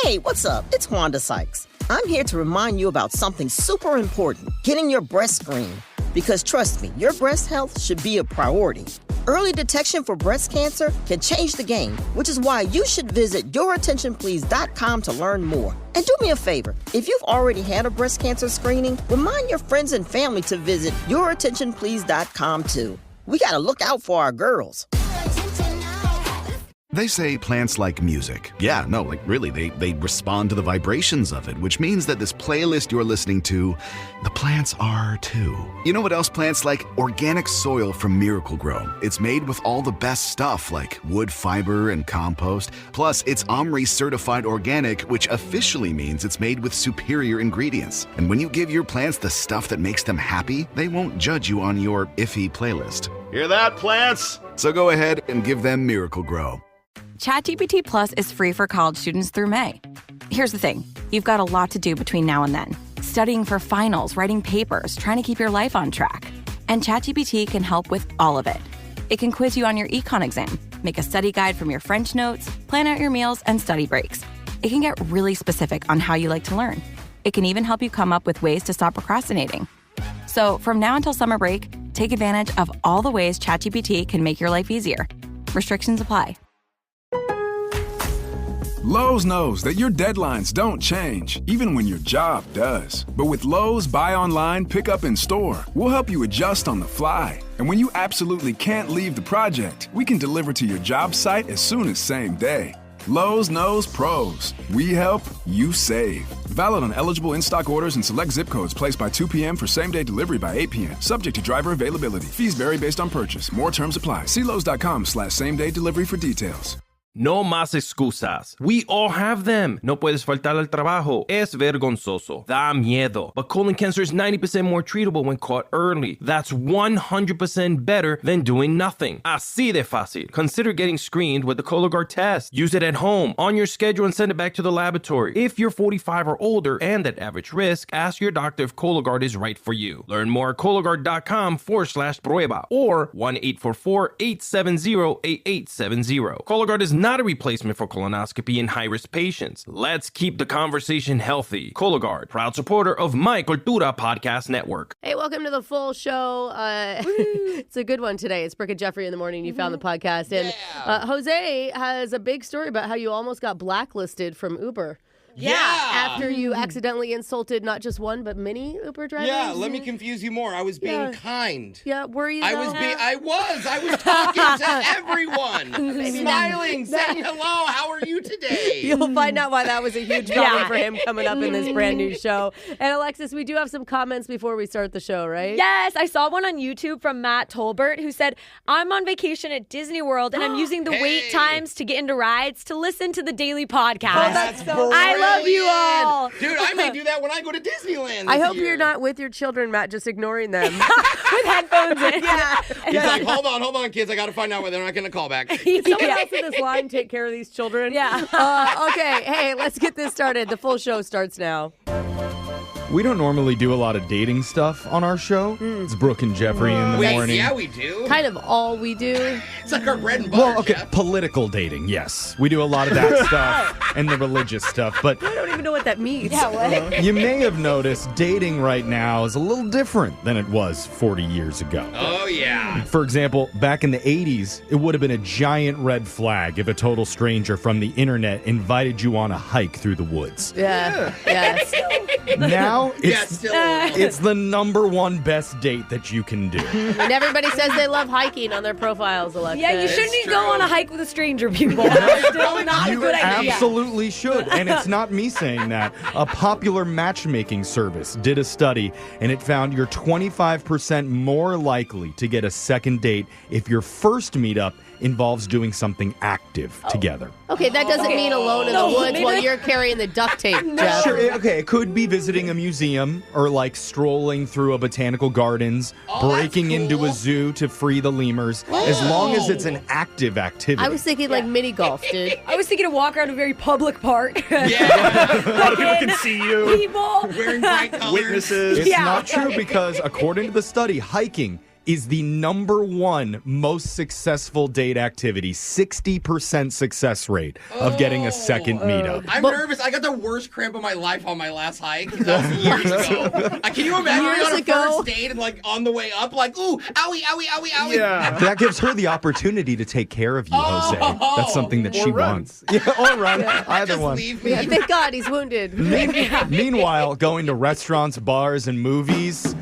Hey, what's up? It's Wanda Sykes. I'm here to remind you about something super important, getting your breast screened. Because trust me, your breast health should be a priority. Early detection for breast cancer can change the game, which is why you should visit yourattentionplease.com to learn more. And do me a favor, if you've already had a breast cancer screening, remind your friends and family to visit yourattentionplease.com too. We gotta look out for our girls. They say plants like music. Yeah, no, like really, they respond to the vibrations of it, which means that this playlist you're listening to, the plants are too. You know what else plants like? Organic soil from Miracle-Gro. It's made with all the best stuff like wood fiber and compost. Plus, it's OMRI certified organic, which officially means it's made with superior ingredients. And when you give your plants the stuff that makes them happy, they won't judge you on your iffy playlist. Hear that, plants? So go ahead and give them Miracle-Gro. ChatGPT Plus is free for college students through May. Here's the thing. You've got a lot to do between now and then. Studying for finals, writing papers, trying to keep your life on track. And ChatGPT can help with all of it. It can quiz you on your econ exam, make a study guide from your French notes, plan out your meals and study breaks. It can get really specific on how you like to learn. It can even help you come up with ways to stop procrastinating. So from now until summer break, take advantage of all the ways ChatGPT can make your life easier. Restrictions apply. Lowe's knows that your deadlines don't change, even when your job does. But with Lowe's Buy Online, Pick Up in Store, we'll help you adjust on the fly. And when you absolutely can't leave the project, we can deliver to your job site as soon as same day. Lowe's knows pros. We help, you save. Valid on eligible in-stock orders and select zip codes placed by 2 p.m. for same-day delivery by 8 p.m. Subject to driver availability. Fees vary based on purchase. More terms apply. See Lowes.com/same-day delivery for details. No más excusas. We all have them. No puedes faltar al trabajo. Es vergonzoso. Da miedo. But colon cancer is 90% more treatable when caught early. That's 100% better than doing nothing. Así de fácil. Consider getting screened with the Cologuard test. Use it at home, on your schedule, and send it back to the laboratory. If you're 45 or older and at average risk, ask your doctor if Cologuard is right for you. Learn more at Cologuard.com/prueba or 1-844-870-8870. Cologuard is not a replacement for colonoscopy in high-risk patients. Let's keep the conversation healthy. Cologuard, proud supporter of My Cultura Podcast Network. Hey, welcome to the full show. It's a good one today. It's Brooke and Jeffrey in the morning. You found the podcast. And Jose has a big story about how you almost got blacklisted from Uber. Yeah. After you accidentally insulted not just one, but many Uber drivers. Yeah, let me confuse you more. I was being kind. Yeah, were you? I was talking to everyone. Smiling, saying hello. How are you today? You'll find out why that was a huge problem for him coming up in this brand new show. And Alexis, we do have some comments before we start the show, right? Yes, I saw one on YouTube from Matt Tolbert who said, I'm on vacation at Disney World and I'm using the wait times to get into rides to listen to the daily podcast. Oh, that's so I love you all. Dude, I may do that when I go to Disneyland I hope year. you're not with your children, Matt, just ignoring them. With headphones in. Yeah. He's like, hold on, kids. I got to find out whether they're not going to call back. Can someone else in this line take care of these children? Yeah. Okay, hey, let's get this started. The full show starts now. We don't normally do a lot of dating stuff on our show. It's Brooke and Jeffrey in the morning. Yeah, we do. Kind of all we do. It's like our bread and butter, Well, okay, Jeff. political dating, yes. We do a lot of that stuff and the religious stuff, but I don't even know what that means. Yeah, what? you may have noticed dating right now is a little different than it was 40 years ago. Oh, yeah. For example, back in the 80s, it would have been a giant red flag if a total stranger from the internet invited you on a hike through the woods. Yeah. Yes. Now, Still. it's the number one best date that you can do. And everybody says they love hiking on their profiles, Alexis. Yeah, you shouldn't It's go true. on a hike with a stranger, people. That's still not a You good idea. absolutely should. And it's not me saying that. A popular matchmaking service did a study, and it found you're 25% more likely to get a second date if your first meetup involves doing something active together. Okay, that doesn't mean alone in the woods while you're carrying the duct tape, Jeff. Sure, okay, it could be visiting a museum or like strolling through a botanical gardens, breaking into a zoo to free the lemurs, as long as it's an active activity. I was thinking like mini golf, dude. I was thinking to walk around a very public park. Yeah. A lot of people can see you. People. Wearing bright colors. Witnesses. It's not true because according to the study, hiking is the number one most successful date activity. 60% success rate of getting a second meetup. I'm nervous. I got the worst cramp of my life on my last hike. That was years ago. Can you imagine me on a first date and like on the way up, like, ooh, owie, owie, owie, owie. Yeah. That gives her the opportunity to take care of you, Jose. That's something that she wants. Yeah, or run. Either Just one. leave me. Yeah, thank God he's wounded. Meanwhile, going to restaurants, bars, and movies,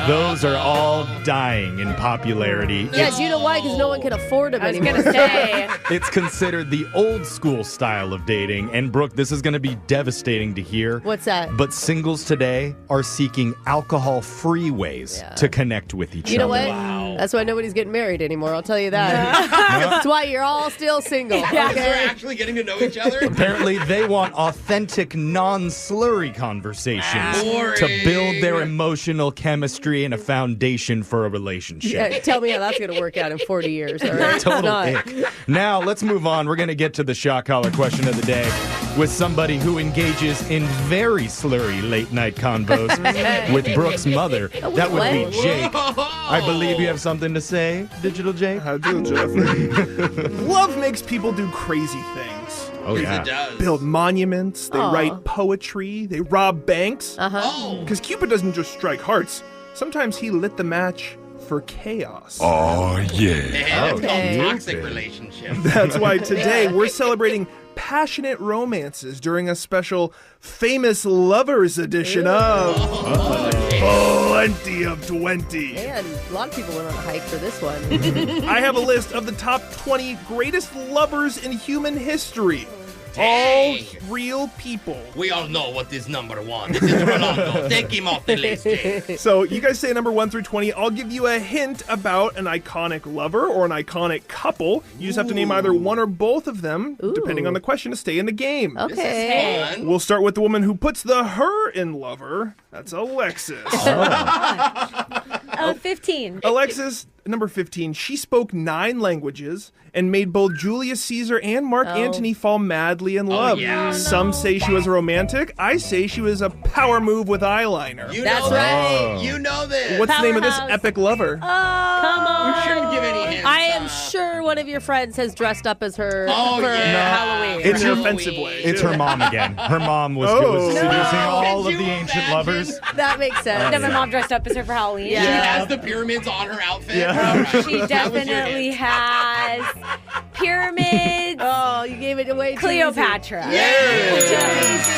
those are all dying in popularity. Yeah, do you know why? Because no one can afford them anymore. I was going to say. It's considered the old school style of dating. And Brooke, this is going to be devastating to hear. What's that? But singles today are seeking alcohol-free ways to connect with each other. You know what? Wow. That's why nobody's getting married anymore. I'll tell you that. That's why you're all still single. Because we're actually getting to know each other. Apparently, they want authentic, non-slurry conversations to build their emotional chemistry and a foundation for a relationship. Yeah, tell me how that's going to work out in 40 years. All right? Total ick. Now, let's move on. We're going to get to the shock collar question of the day with somebody who engages in very slurry late-night convos with Brooke's mother. That would be Jake. I believe you have something to say, Digital Jake? I do, Jeffrey. Love makes people do crazy things. Oh, yeah. It does. Build monuments, they write poetry, they rob banks. Because Cupid doesn't just strike hearts. Sometimes he lit the match for chaos. Oh, yeah. It's called toxic relationship. That's why today we're celebrating passionate romances during a special famous lovers edition of Plenty of 20. And a lot of people went on a hike for this one. I have a list of the top 20 greatest lovers in human history. All real people. We all know what is number one. This is Rolando. Take him off the list, Jake. So you guys say number 1 through 20. I'll give you a hint about an iconic lover or an iconic couple. You just have to name either one or both of them, depending on the question, to stay in the game. Okay. This is fun. We'll start with the woman who puts the her in lover. That's Alexis. 15. Alexis, number 15, she spoke 9 languages and made both Julius Caesar and Mark Antony fall madly in love. yeah. Some say she was a romantic. I say she was a power move with eyeliner. You That's know right. This. You know this. What's the name of this Powerhouse. epic lover? Come on. You shouldn't give any hints. I am sure one of your friends has dressed up as her for Halloween. It's your Halloween. offensive way. It's her mom again. Her mom was seducing all of the ancient lovers. That makes sense. Then my mom dressed up as her for Halloween. She has the pyramids on her outfit. Yeah. All right. She That was your definitely hint. has pyramids. Oh, you gave it away. Cleopatra.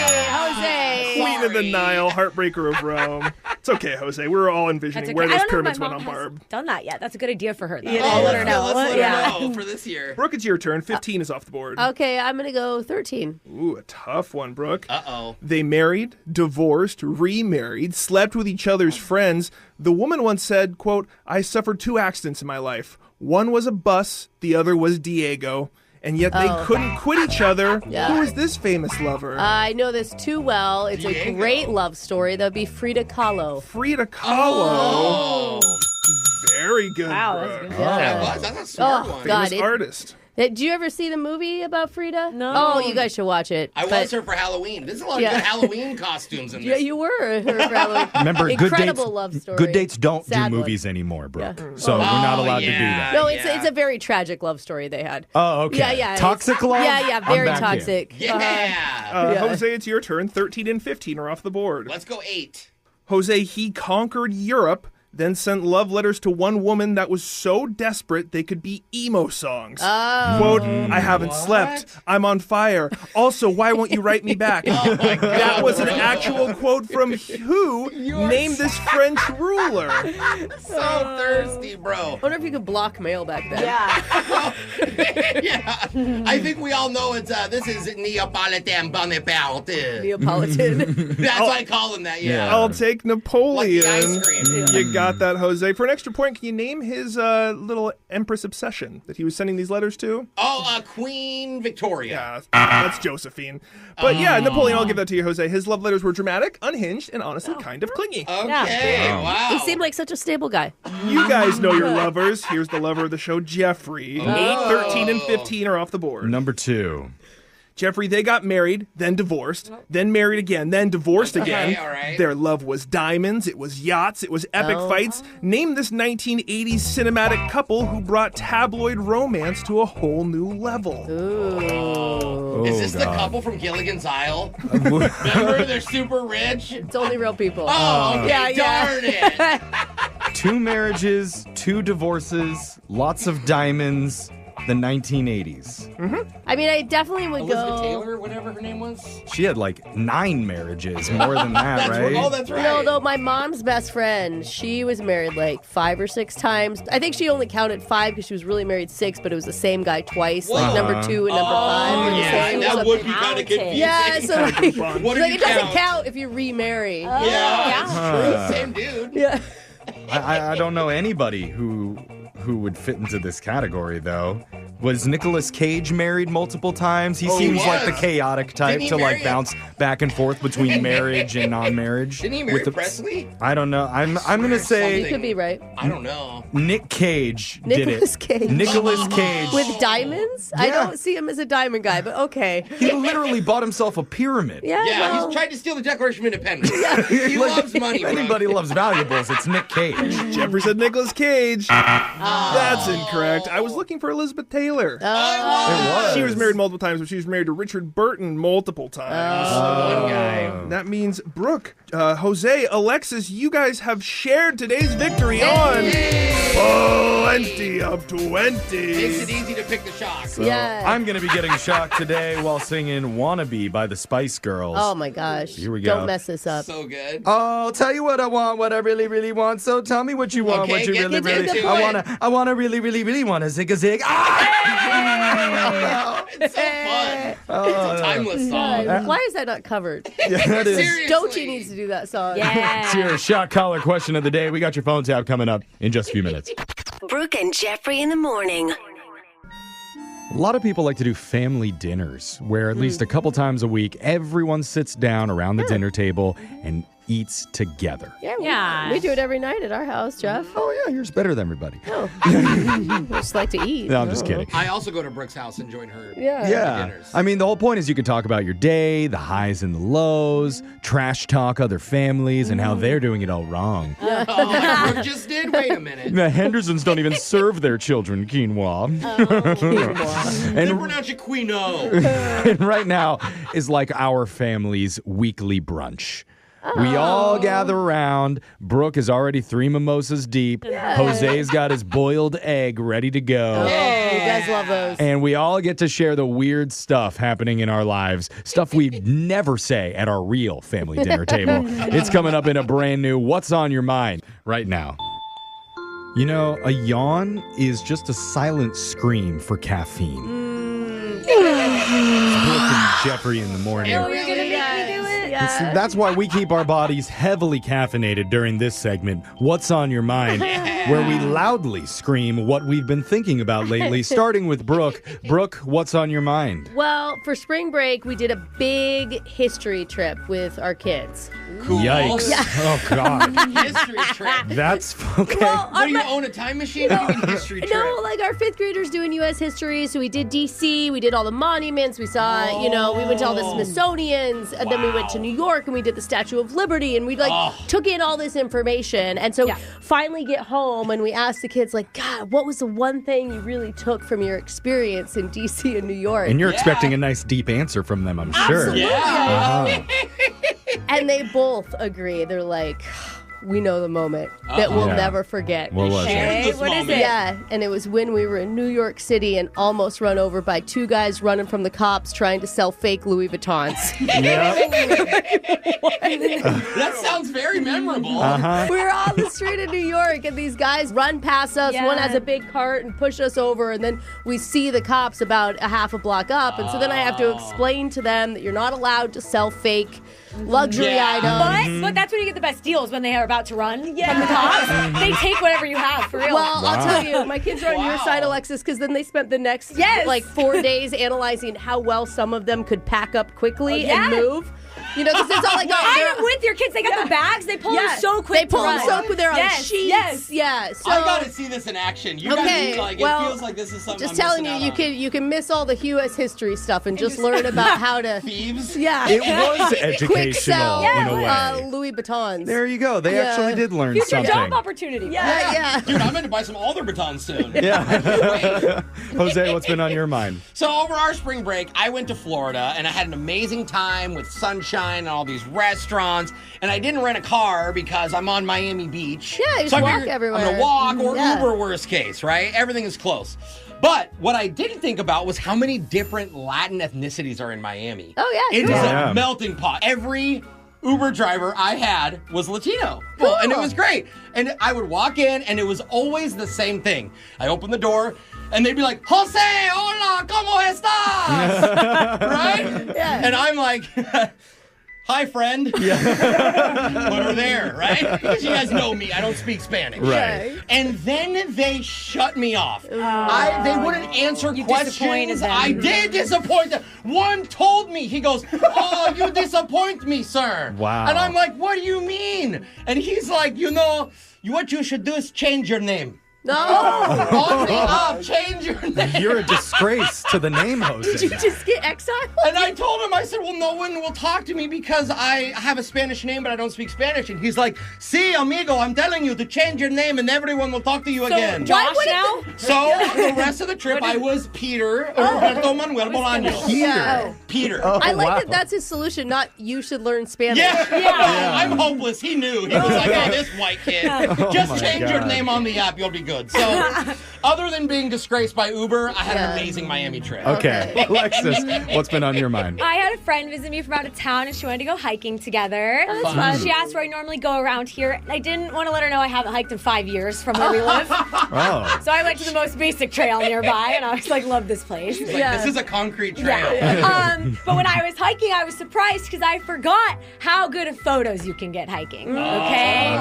Jose. Queen of the Nile, heartbreaker of Rome. It's okay, Jose. We were all envisioning where I those don't know if pyramids my went on mom has Barb. done that yet. That's a good idea for her, though. Yeah. I'll let her Let's know. let Yeah. her know for this year. Brooke, it's your turn. 15 is off the board. Okay, I'm going to go 13. Ooh, a tough one, Brooke. Uh-oh. They married, divorced, remarried, slept with each other's friends. The woman once said, quote, I suffered 2 accidents in my life. One was a bus, the other was Diego. And yet they couldn't quit each other. Yeah. Who is this famous lover? I know this too well. It's a Diego. great love story. That would be Frida Kahlo. Frida Kahlo. Oh. Very good, Wow, Brooke. that's That's a smart one. God. Famous artist. Did you ever see the movie about Frida? No. Oh, you guys should watch it. I But- was her for Halloween. There's a lot of Yeah. good Halloween costumes in Yeah, this. you were her for Halloween. Remember, Incredible love story. Good dates don't Sad do one. movies anymore, Brooke. Yeah. So we're not allowed to do yeah. that. No, it's a very tragic love story they had. Oh, okay. Yeah. Toxic it's- love? Yeah, I'm very back in. toxic. Yeah. Yeah. Jose, it's your turn. 13 and 15 are off the board. Let's go 8. Jose, he conquered Europe, then sent love letters to one woman that was so desperate they could be emo songs. Quote, I haven't slept. I'm on fire. Also, why won't you write me back? That was an actual quote from who named this French ruler. So thirsty, bro. I wonder if you could block mail back then. Yeah. Yeah. I think we all know it's this is Neapolitan Bonaparte. Neapolitan. That's why I call him that, yeah. I'll take Napoleon. Like the ice cream. You got that, Jose. For an extra point, can you name his little Empress obsession that he was sending these letters to? Oh, Queen Victoria. Yeah, that's Josephine. But yeah, Napoleon, I'll give that to you, Jose. His love letters were dramatic, unhinged, and honestly kind of clingy. Okay, wow. He seemed like such a stable guy. You guys know your lovers. Here's the lover of the show, Jeffrey. 8, 13, and 15 are off the board. Number 2. Jeffrey, they got married, then divorced, then married again, then divorced again. all right. Their love was diamonds, it was yachts, it was epic fights. Name this 1980s cinematic couple who brought tabloid romance to a whole new level. Ooh. Is this the couple from Gilligan's Isle? Remember, they're super rich. It's only real people. Oh, okay, darn it. 2 marriages, 2 divorces, lots of diamonds. The 1980s. I mean, I definitely would Elizabeth go. Taylor, whatever her name was. She had like 9 marriages, more than that, right? That's right. No, though my mom's best friend, she was married like 5 or 6 times. I think she only counted 5 because she was really married 6, but it was the same guy twice. Like number 2 and number 5 were the yeah, same. that So- would be kind of confusing. Yeah, so like, Fun. What did like you it doesn't count? count if you remarry. Yeah, it's Huh. true. Same dude. Yeah. I don't know anybody who would fit into this category, though. Was Nicolas Cage married multiple times? He Oh, he seems like the was. chaotic type Didn't he to like marry- bounce back and forth between marriage and non-marriage. Didn't he marry With Presley? I don't know. I'm gonna say You could be right. I don't know. Nick Cage did Nicolas it. Cage. Nicolas Cage. With diamonds? I Yeah. don't see him as a diamond guy, but okay. He literally bought himself a pyramid. Yeah, Yeah, well, he's tried to steal the Declaration of Independence. He loves money, If anybody bro. loves valuables, it's Nick Cage. Jeffrey said Nicolas Cage. That's incorrect. I was looking for Elizabeth Taylor. It was. She was married multiple times, but she was married to Richard Burton multiple times. One guy. That means Brooke, Jose, Alexis, you guys have shared today's victory on Plenty of 20. Makes it easy to pick the shots. yeah. I'm going to be getting shocked today while singing Wannabe by the Spice Girls. Oh my gosh. Here we go. Don't mess this up. So good. Oh, I'll tell you what I want, what I really, really want. So tell me what you want, Okay, what you get really, into really. it. I wanna really, really, really want to zig a zig. Ah! It's so fun. It's a timeless song. Why is that not covered? Yeah, that is. Seriously. Dochi needs to do that song. It's your shot collar question of the day. We got your phone tap coming up in just a few minutes. Brooke and Jeffrey in the morning. A lot of people like to do family dinners where at least a couple times a week, everyone sits down around the dinner table and eats together. Yeah, we do it every night at our house, Jeff. Oh, yeah, yours better than everybody. We just like to eat. No, I'm just kidding. I also go to Brooke's house and join her. Yeah. dinners. I mean, the whole point is you can talk about your day, the highs and the lows, trash talk other families and how they're doing it all wrong. Oh, like Brooke just did? Wait a minute. The Hendersons don't even serve their children quinoa. They and, pronounce it quinoa. and right now is like our family's weekly brunch. We all gather around. Brooke is already 3 mimosas deep. Jose's got his boiled egg ready to go. Oh, you guys love those. And we all get to share the weird stuff happening in our lives. Stuff we'd never say at our real family dinner table. It's coming up in a brand new What's on Your Mind right now. You know, a yawn is just a silent scream for caffeine. Brooke and Jeffrey in the morning. You're gonna make me do it? See, that's why we keep our bodies heavily caffeinated during this segment, What's on Your Mind, where we loudly scream what we've been thinking about lately, starting with Brooke. Brooke, what's on your mind? Well, for spring break, we did a big history trip with our kids. Cool. Yikes. Oh, God. History trip. That's okay. Well, What, do you own a time machine? What do you mean history trip? No, like our 5th graders doing U.S. history. So we did D.C., we did all the monuments, we saw, we went to all the Smithsonian's, and then we went to New York and we did the Statue of Liberty, and we took in all this information. And so finally get home and we asked the kids, like, God, what was the one thing you really took from your experience in D.C. and New York? And you're expecting a nice deep answer from them, I'm sure. Absolutely. Uh-huh. And they both agree. They're like, we know the moment that we'll Yeah. never forget. What was it? Hey, what is it? Yeah, and it was when we were in New York City and almost run over by 2 guys running from the cops trying to sell fake Louis Vuittons. That sounds very memorable. Uh-huh. We were on the street in New York, and these guys run past us. Yeah. One has a big cart and push us over, and then we see the cops about a half a block up. And so then I have to explain to them that you're not allowed to sell fake luxury items. But that's when you get the best deals, when they are about to run from the cops. They take whatever you have, for real. Well, I'll tell you, my kids are on your side, Alexis, because then they spent the next 4 days analyzing how well some of them could pack up quickly and move. because it's all like, I am with your kids. They got the bags. They pull them so quick. They pull them so quick. They're on sheets. Yeah. So, I got to see this in action. You guys it feels like this is something just I'm telling you can miss all the U.S. history stuff and just learn about how to... Thieves? Yeah. It was educational in a way. Louis Vuittons. There you go. They actually did learn something. Future job opportunity. Yeah. Dude, I'm going to buy some Alder batons soon. Yeah. Jose, what's been on your mind? So over our spring break, I went to Florida, and I had an amazing time with sunshine and all these restaurants, and I didn't rent a car because I'm on Miami Beach. Yeah, you just walk everywhere. I'm going to walk or Uber, worst case, right? Everything is close. But what I didn't think about was how many different Latin ethnicities are in Miami. Oh, yeah. It is a melting pot. Every Uber driver I had was Latino. Cool. And it was great. And I would walk in, and it was always the same thing. I opened the door, and they'd be like, Jose, hola, ¿cómo estás? Right? Yeah. And I'm like... Hi, friend. Yeah. Put her there, right? Because you guys know me. I don't speak Spanish. Right. And then they shut me off. They wouldn't answer questions. I did disappoint them. One told me, he goes, oh, you disappoint me, sir. Wow. And I'm like, what do you mean? And he's like, what you should do is change your name. No. On the up, change your name. You're a disgrace to the name, Jose. Did you just get exiled? And I told him, I said, well, no one will talk to me because I have a Spanish name, but I don't speak Spanish. And he's like, sí, amigo, I'm telling you to change your name and everyone will talk to you again. Josh now? So the rest of the trip, I was Peter, Roberto Manuel Bolaños. Peter. Oh, I like that that's his solution, not you should learn Spanish. Yeah. I'm hopeless. He knew. He was like, oh, this white kid. Just change your name on the app. You'll be good. So, other than being disgraced by Uber, I had an amazing Miami trip. Okay. Alexis, what's been on your mind? I had a friend visit me from out of town, and she wanted to go hiking together. Oh, that's fun. She asked where I normally go around here. I didn't want to let her know I haven't hiked in 5 years from where we live. Oh. So I went to the most basic trail nearby, and I was like, love this place. She's like, this is a concrete trail. But when I was hiking, I was surprised because I forgot how good of photos you can get hiking. Okay?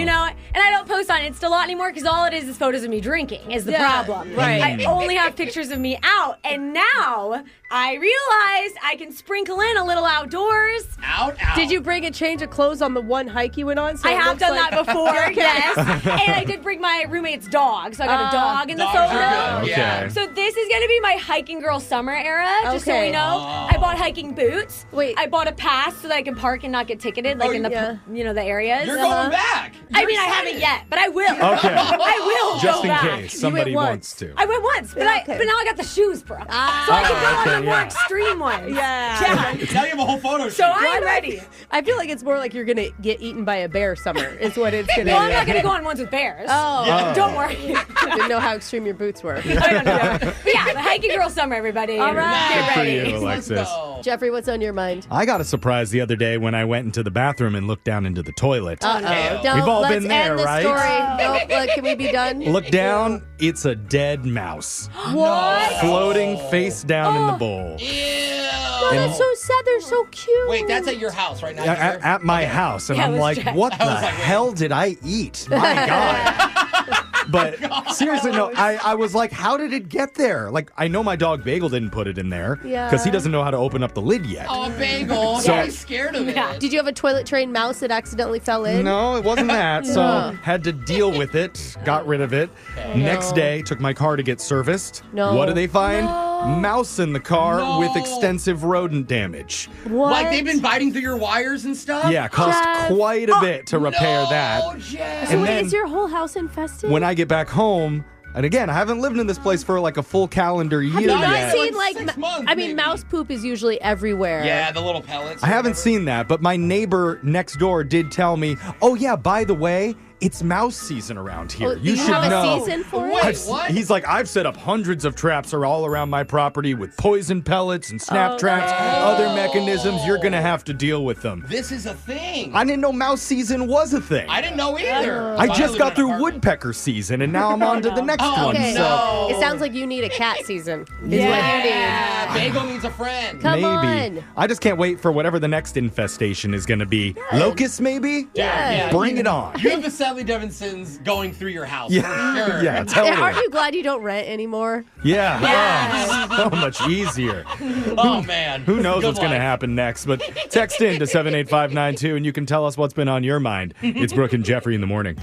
And I don't post on Insta a lot anymore because all it is photos of me drinking is the problem. Right. I only have pictures of me out, and now I realized I can sprinkle in a little outdoors. Out. Did you bring a change of clothes on the one hike you went on? So I have done that before, yes. Okay. And I did bring my roommate's dog, so I got a dog in the Dogs photo. are good. Yeah. So this is going to be my hiking girl summer era, just so Okay. we know. I bought hiking boots. Wait. I bought a pass so that I can park and not get ticketed, like in the the areas. You're going back. I mean, I haven't yet, but I will. Okay. I will Just go in back. case somebody wants to. I went once, but but now I got the shoes, bro. So I can go on the more extreme ones. Yeah. Now you have a whole photo shoot. So I'm ready. I feel like it's more like you're going to get eaten by a bear summer is what it's going to Well, be. I'm not going to go on ones with bears. Oh. Don't worry. Didn't know how extreme your boots were. I don't know. But yeah, the hiking girl summer, everybody. All right. Get For ready. you, Alexis. Jeffrey, what's on your mind? I got a surprise the other day when I went into the bathroom and looked down into the toilet. Uh-oh. We've all Let's been there, end the right? story. No, can we be done? Look down, it's a dead mouse. What? Floating face down in the bowl. Oh, that's so sad. They're so cute. Wait, that's at your house right now. At my house. And Yeah, I'm let's like, check. what the was like, wait. hell did I eat? My God. But seriously, no, I was like, how did it get there? Like, I know my dog Bagel didn't put it in there because he doesn't know how to open up the lid yet. Oh, Bagel. So- He's scared of it. Did you have a toilet trained mouse that accidentally fell in? No, it wasn't that. So had to deal with it, got rid of it. Next day, took my car to get serviced. No. What do they find? No. Mouse in the car No. with extensive rodent damage. What? Like they've been biting through your wires and stuff? Yeah, cost Jeff. quite a bit to repair No, that. Jeff. So And wait, then- is your whole house infested? When I get back home, and again, I haven't lived in this place for like a full calendar year Have you not yet. seen Like like? 6 months, I mean, maybe. mouse poop is usually everywhere. Yeah, the little pellets. I haven't seen that, but my neighbor next door did tell me, oh yeah, by the way, it's mouse season around here. Oh, you you should have know. a season for it? Wait, what? He's like, I've set up hundreds of traps all around my property with poison pellets and snap traps, other mechanisms. You're going to have to deal with them. This is a thing. I didn't know mouse season was a thing. I didn't know either. I just got through Wood. woodpecker season, and now I'm on to the next one. Okay. So It sounds like you need a cat season. Yeah, Bagel needs a friend. Come maybe. on. I just can't wait for whatever the next infestation is going to be. Locusts, maybe? Yeah. Bring it on. You have the Sadly Devinson's going through your house. Yeah. For sure. Yeah, totally. Aren't you glad you don't rent anymore? Yeah. Yes. Oh, so much easier. Oh, man. Who knows Good what's going to life. happen next? But text in to 78592 and you can tell us what's been on your mind. It's Brooke and Jeffrey in the morning.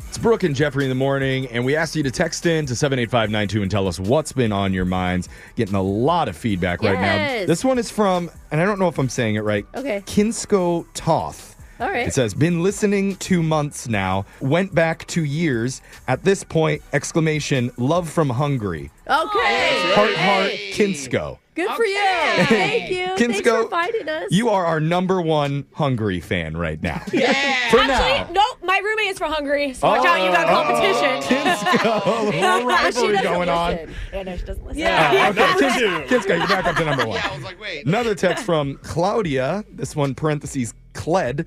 It's Brooke and Jeffrey in the morning, and we asked you to text in to 78592 and tell us what's been on your minds. Getting a lot of feedback right now. Yes. This one is from, and I don't know if I'm saying it right, Okay. Kinsko Toth. All right. It says, been listening 2 months now, went back 2 years. At this point, exclamation, love from Hungary. Okay. Heart, Kinsko. Good for you. Thank you. Thanks Kinsko, for finding us. you are our number one Hungary fan right now. Yeah. For Actually, now. no, my roommate is from Hungary, so watch out, you got competition. Kinsko, a little But she rivalry doesn't going on. listen. Yeah, no, she doesn't listen. Yeah, okay. Kinsko, you're back up to number one. I was like, wait. Another text from Claudia, this one parentheses, Cled.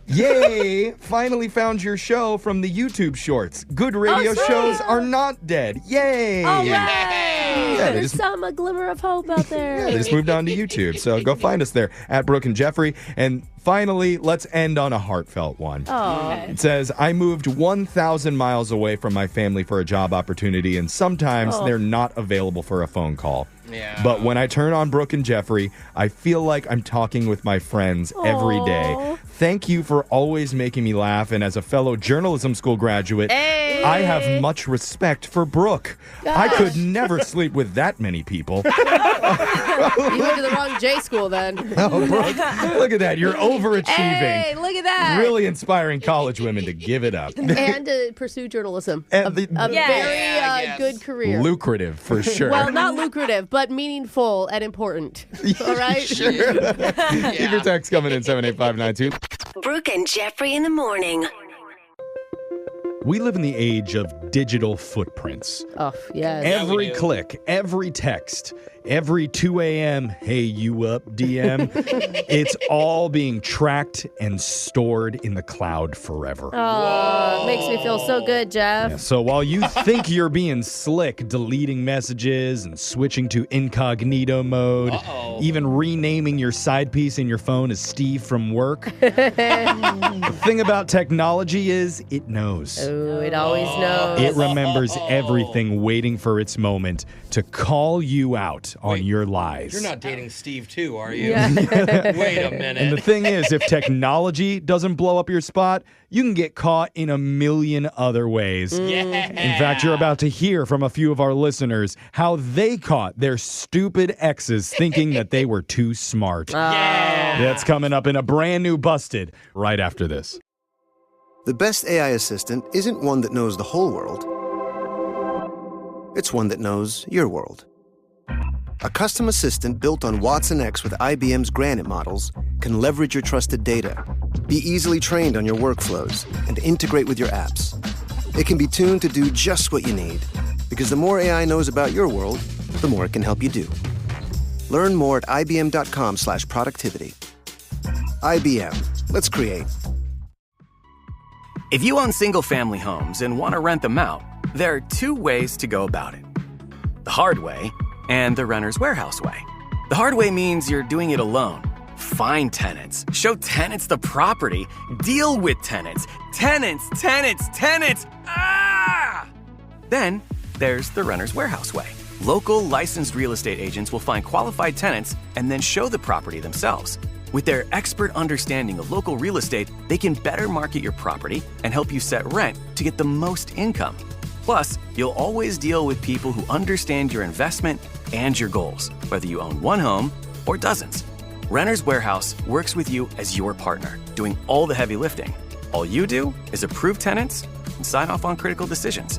Yay! Finally found your show from the YouTube shorts. Good radio sweet. shows are not dead. Yay! All right. Yeah, they There's just- a glimmer of hope out there. They just moved on to YouTube. So go find us there at Brooke and Jeffrey. And finally, let's end on a heartfelt one. Oh. It says, I moved 1,000 miles away from my family for a job opportunity, and sometimes they're not available for a phone call. Yeah. But when I turn on Brooke and Jeffrey, I feel like I'm talking with my friends every day. Thank you for always making me laugh. And as a fellow journalism school graduate, I have much respect for Brooke. I could never sleep with that many people. You went to the wrong J school then. Oh, Brooke, look at that. You're overachieving. Hey, look at that. Really inspiring college women to give it up. And to pursue journalism. And a the- very yes. good career. Lucrative, for sure. Well, not lucrative, but meaningful and important. All right? Sure. Keep your text coming in 78592. Brooke and Jeffrey in the morning. We live in the age of digital footprints. Oh, yes. Every we do. click, every text, every 2 a.m., hey, you up, DM, it's all being tracked and stored in the cloud forever. Oh, makes me feel so good, Jeff. Yeah, so while you think you're being slick, deleting messages and switching to incognito mode, even renaming your side piece in your phone as Steve from work, the thing about technology is it knows. Oh, it always knows. It remembers everything waiting for its moment to call you out on your lies. You're not dating Steve, too, are you? Yeah. Wait a minute. And the thing is, if technology doesn't blow up your spot, you can get caught in a million other ways. Yeah. In fact, you're about to hear from a few of our listeners how they caught their stupid exes thinking that they were too smart. Yeah. That's coming up in a brand new Busted right after this. The best AI assistant isn't one that knows the whole world. It's one that knows your world. A custom assistant built on Watson X with IBM's Granite models can leverage your trusted data, be easily trained on your workflows, and integrate with your apps. It can be tuned to do just what you need, because the more AI knows about your world, the more it can help you do. Learn more at ibm.com/productivity. IBM. Let's create. If you own single-family homes and want to rent them out, there are two ways to go about it. The hard way and the renter's warehouse way. The hard way means you're doing it alone. Find tenants, show tenants the property, deal with tenants. Tenants! Ah! Then there's the renter's warehouse way. Local licensed real estate agents will find qualified tenants and then show the property themselves. With their expert understanding of local real estate, they can better market your property and help you set rent to get the most income. Plus, you'll always deal with people who understand your investment and your goals, whether you own one home or dozens. Renter's Warehouse works with you as your partner, doing all the heavy lifting. All you do is approve tenants and sign off on critical decisions.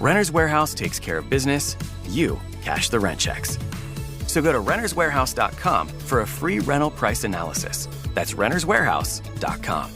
Renter's Warehouse takes care of business, you cash the rent checks. So go to renterswarehouse.com for a free rental price analysis. That's renterswarehouse.com.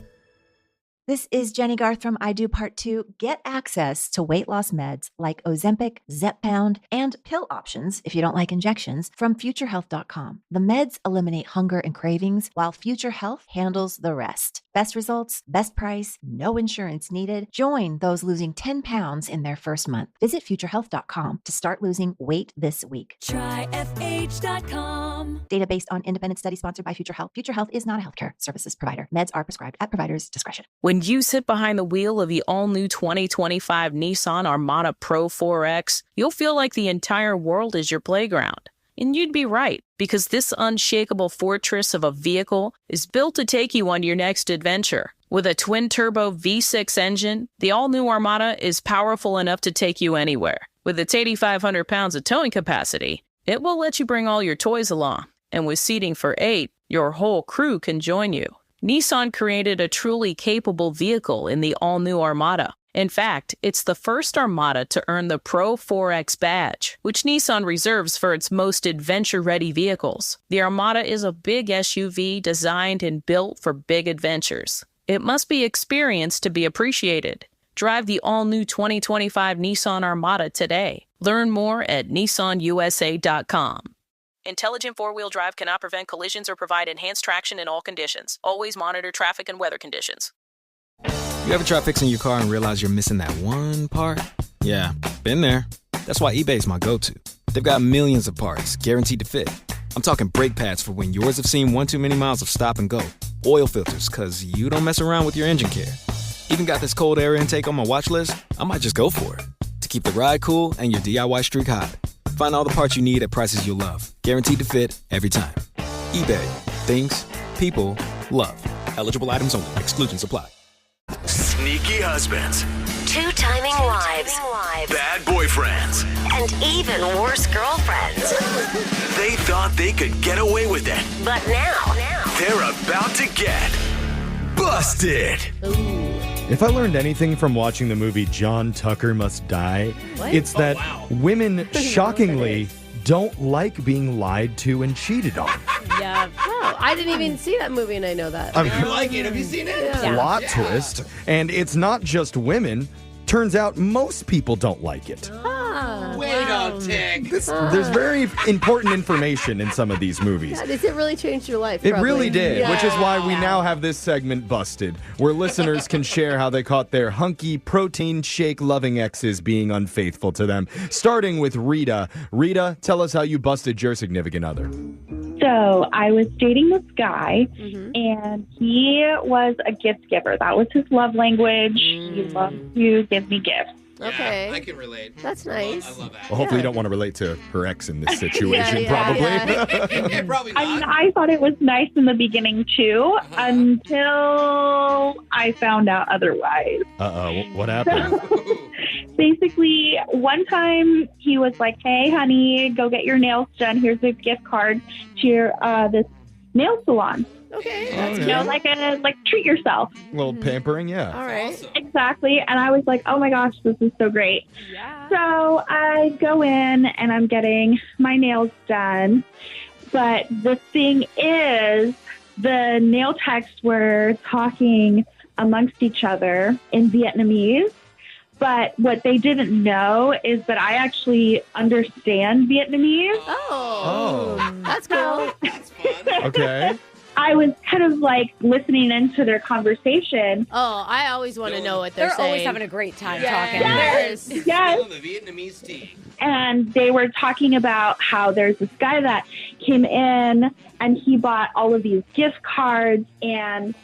This is Jenny Garth from I Do Part 2. Get access to weight loss meds like Ozempic, Zepbound, and pill options if you don't like injections from futurehealth.com. The meds eliminate hunger and cravings while Future Health handles the rest. Best results, best price, no insurance needed. Join those losing 10 pounds in their first month. Visit futurehealth.com to start losing weight this week. Try FH.com. Data based on independent study sponsored by Future Health. Future Health is not a healthcare services provider. Meds are prescribed at provider's discretion. When When you sit behind the wheel of the all-new 2025 Nissan Armada Pro 4X, you'll feel like the entire world is your playground. And you'd be right, because this unshakable fortress of a vehicle is built to take you on your next adventure. With a twin-turbo V6 engine, the all-new Armada is powerful enough to take you anywhere. With its 8,500 pounds of towing capacity, it will let you bring all your toys along. And with seating for 8, your whole crew can join you. Nissan created a truly capable vehicle in the all-new Armada. In fact, it's the first Armada to earn the Pro 4X badge, which Nissan reserves for its most adventure-ready vehicles. The Armada is a big SUV designed and built for big adventures. It must be experienced to be appreciated. Drive the all-new 2025 Nissan Armada today. Learn more at nissanusa.com. Intelligent four-wheel drive cannot prevent collisions or provide enhanced traction in all conditions. Always monitor traffic and weather conditions. You ever try fixing your car and realize you're missing that one part? Yeah, been there. That's why eBay's my go-to. They've got millions of parts, guaranteed to fit. I'm talking brake pads for when yours have seen one too many miles of stop and go. Oil filters, cause you don't mess around with your engine care. Even got this cold air intake on my watch list. I might just go for it. To keep the ride cool and your DIY streak hot. Find all the parts you need at prices you'll love. Guaranteed to fit every time. eBay. Things. People. Love. Eligible items only. Exclusions apply. Sneaky husbands. Two-timing wives. Bad boyfriends. And even worse girlfriends. They thought they could get away with it. But now they're about to get busted. If I learned anything from watching the movie John Tucker Must Die, it's that women, shockingly, don't like being lied to and cheated on. Yeah. Oh, I didn't even see that movie, and I know that. You like it? Have you seen it? Yeah. Plot twist. And it's not just women. Turns out most people don't like it. Wait a tick. There's very important information in some of these movies. Yeah, does it really change your life? It Probably. really did, Yeah. which is why we now have this segment Busted, where listeners can share how they caught their hunky protein shake loving exes being unfaithful to them. Starting with Rita. Rita, tell us how you busted your significant other. So I was dating this guy, and he was a gift giver. That was his love language. He loved to give me gifts. Okay. I can relate. That's nice. I love that. Well, hopefully you don't want to relate to her ex in this situation, probably. Yeah, probably not. I mean, I thought it was nice in the beginning, too, until I found out otherwise. Uh-oh, what happened? Basically, one time he was like, hey, honey, go get your nails done. Here's a gift card to your, this nail salon. Okay. You know, like treat yourself. A little pampering, yeah. All right. Exactly. And I was like, oh my gosh, this is so great. Yeah. So I go in and I'm getting my nails done. But the thing is, the nail techs were talking amongst each other in Vietnamese. But what they didn't know is that I actually understand Vietnamese. Oh. That's cool. That's fun. Okay. I was kind of like listening into their conversation. Oh, I always want to know what they're saying. They're always having a great time talking. Yes. Yes. The Vietnamese tea. And they were talking about how there's this guy that came in and he bought all of these gift cards, and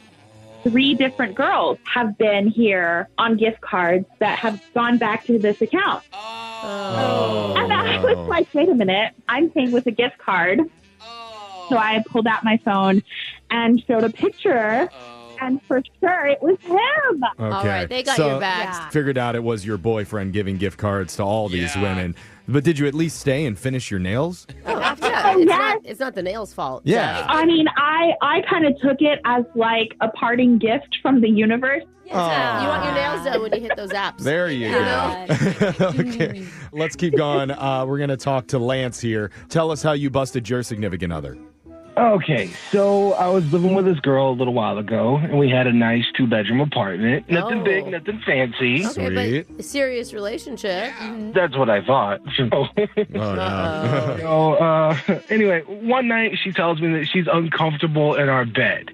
3 different girls have been here on gift cards that have gone back to this account. Oh. And I was like, wait a minute, I'm paying with a gift card. So I pulled out my phone and showed a picture, and for sure it was him. Okay. All right, they got so your back. Figured out it was your boyfriend giving gift cards to all these women. But did you at least stay and finish your nails? Oh, yeah. It's not the nails' fault. Yeah. I mean, I kind of took it as like a parting gift from the universe. Yeah. You want your nails done when you hit those apps. There you go. Okay, let's keep going. We're going to talk to Lance here. Tell us how you busted your significant other. Okay, so I was living with this girl a little while ago, and we had a nice 2-bedroom apartment. Nothing big, nothing fancy. Okay, but a serious relationship. That's what I thought. So, anyway, one night she tells me that she's uncomfortable in our bed,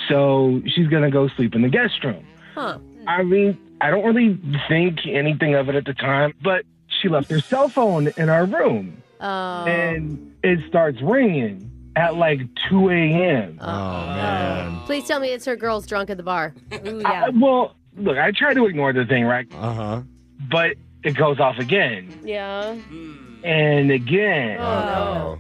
so she's going to go sleep in the guest room. Huh. I mean, I don't really think anything of it at the time, but she left her cell phone in our room, and it starts ringing. at like 2 a.m. Oh, man. Please tell me it's her girls drunk at the bar. Ooh, yeah. Well, look, I try to ignore the thing, right? Uh-huh. But it goes off again Yeah. and again. Oh.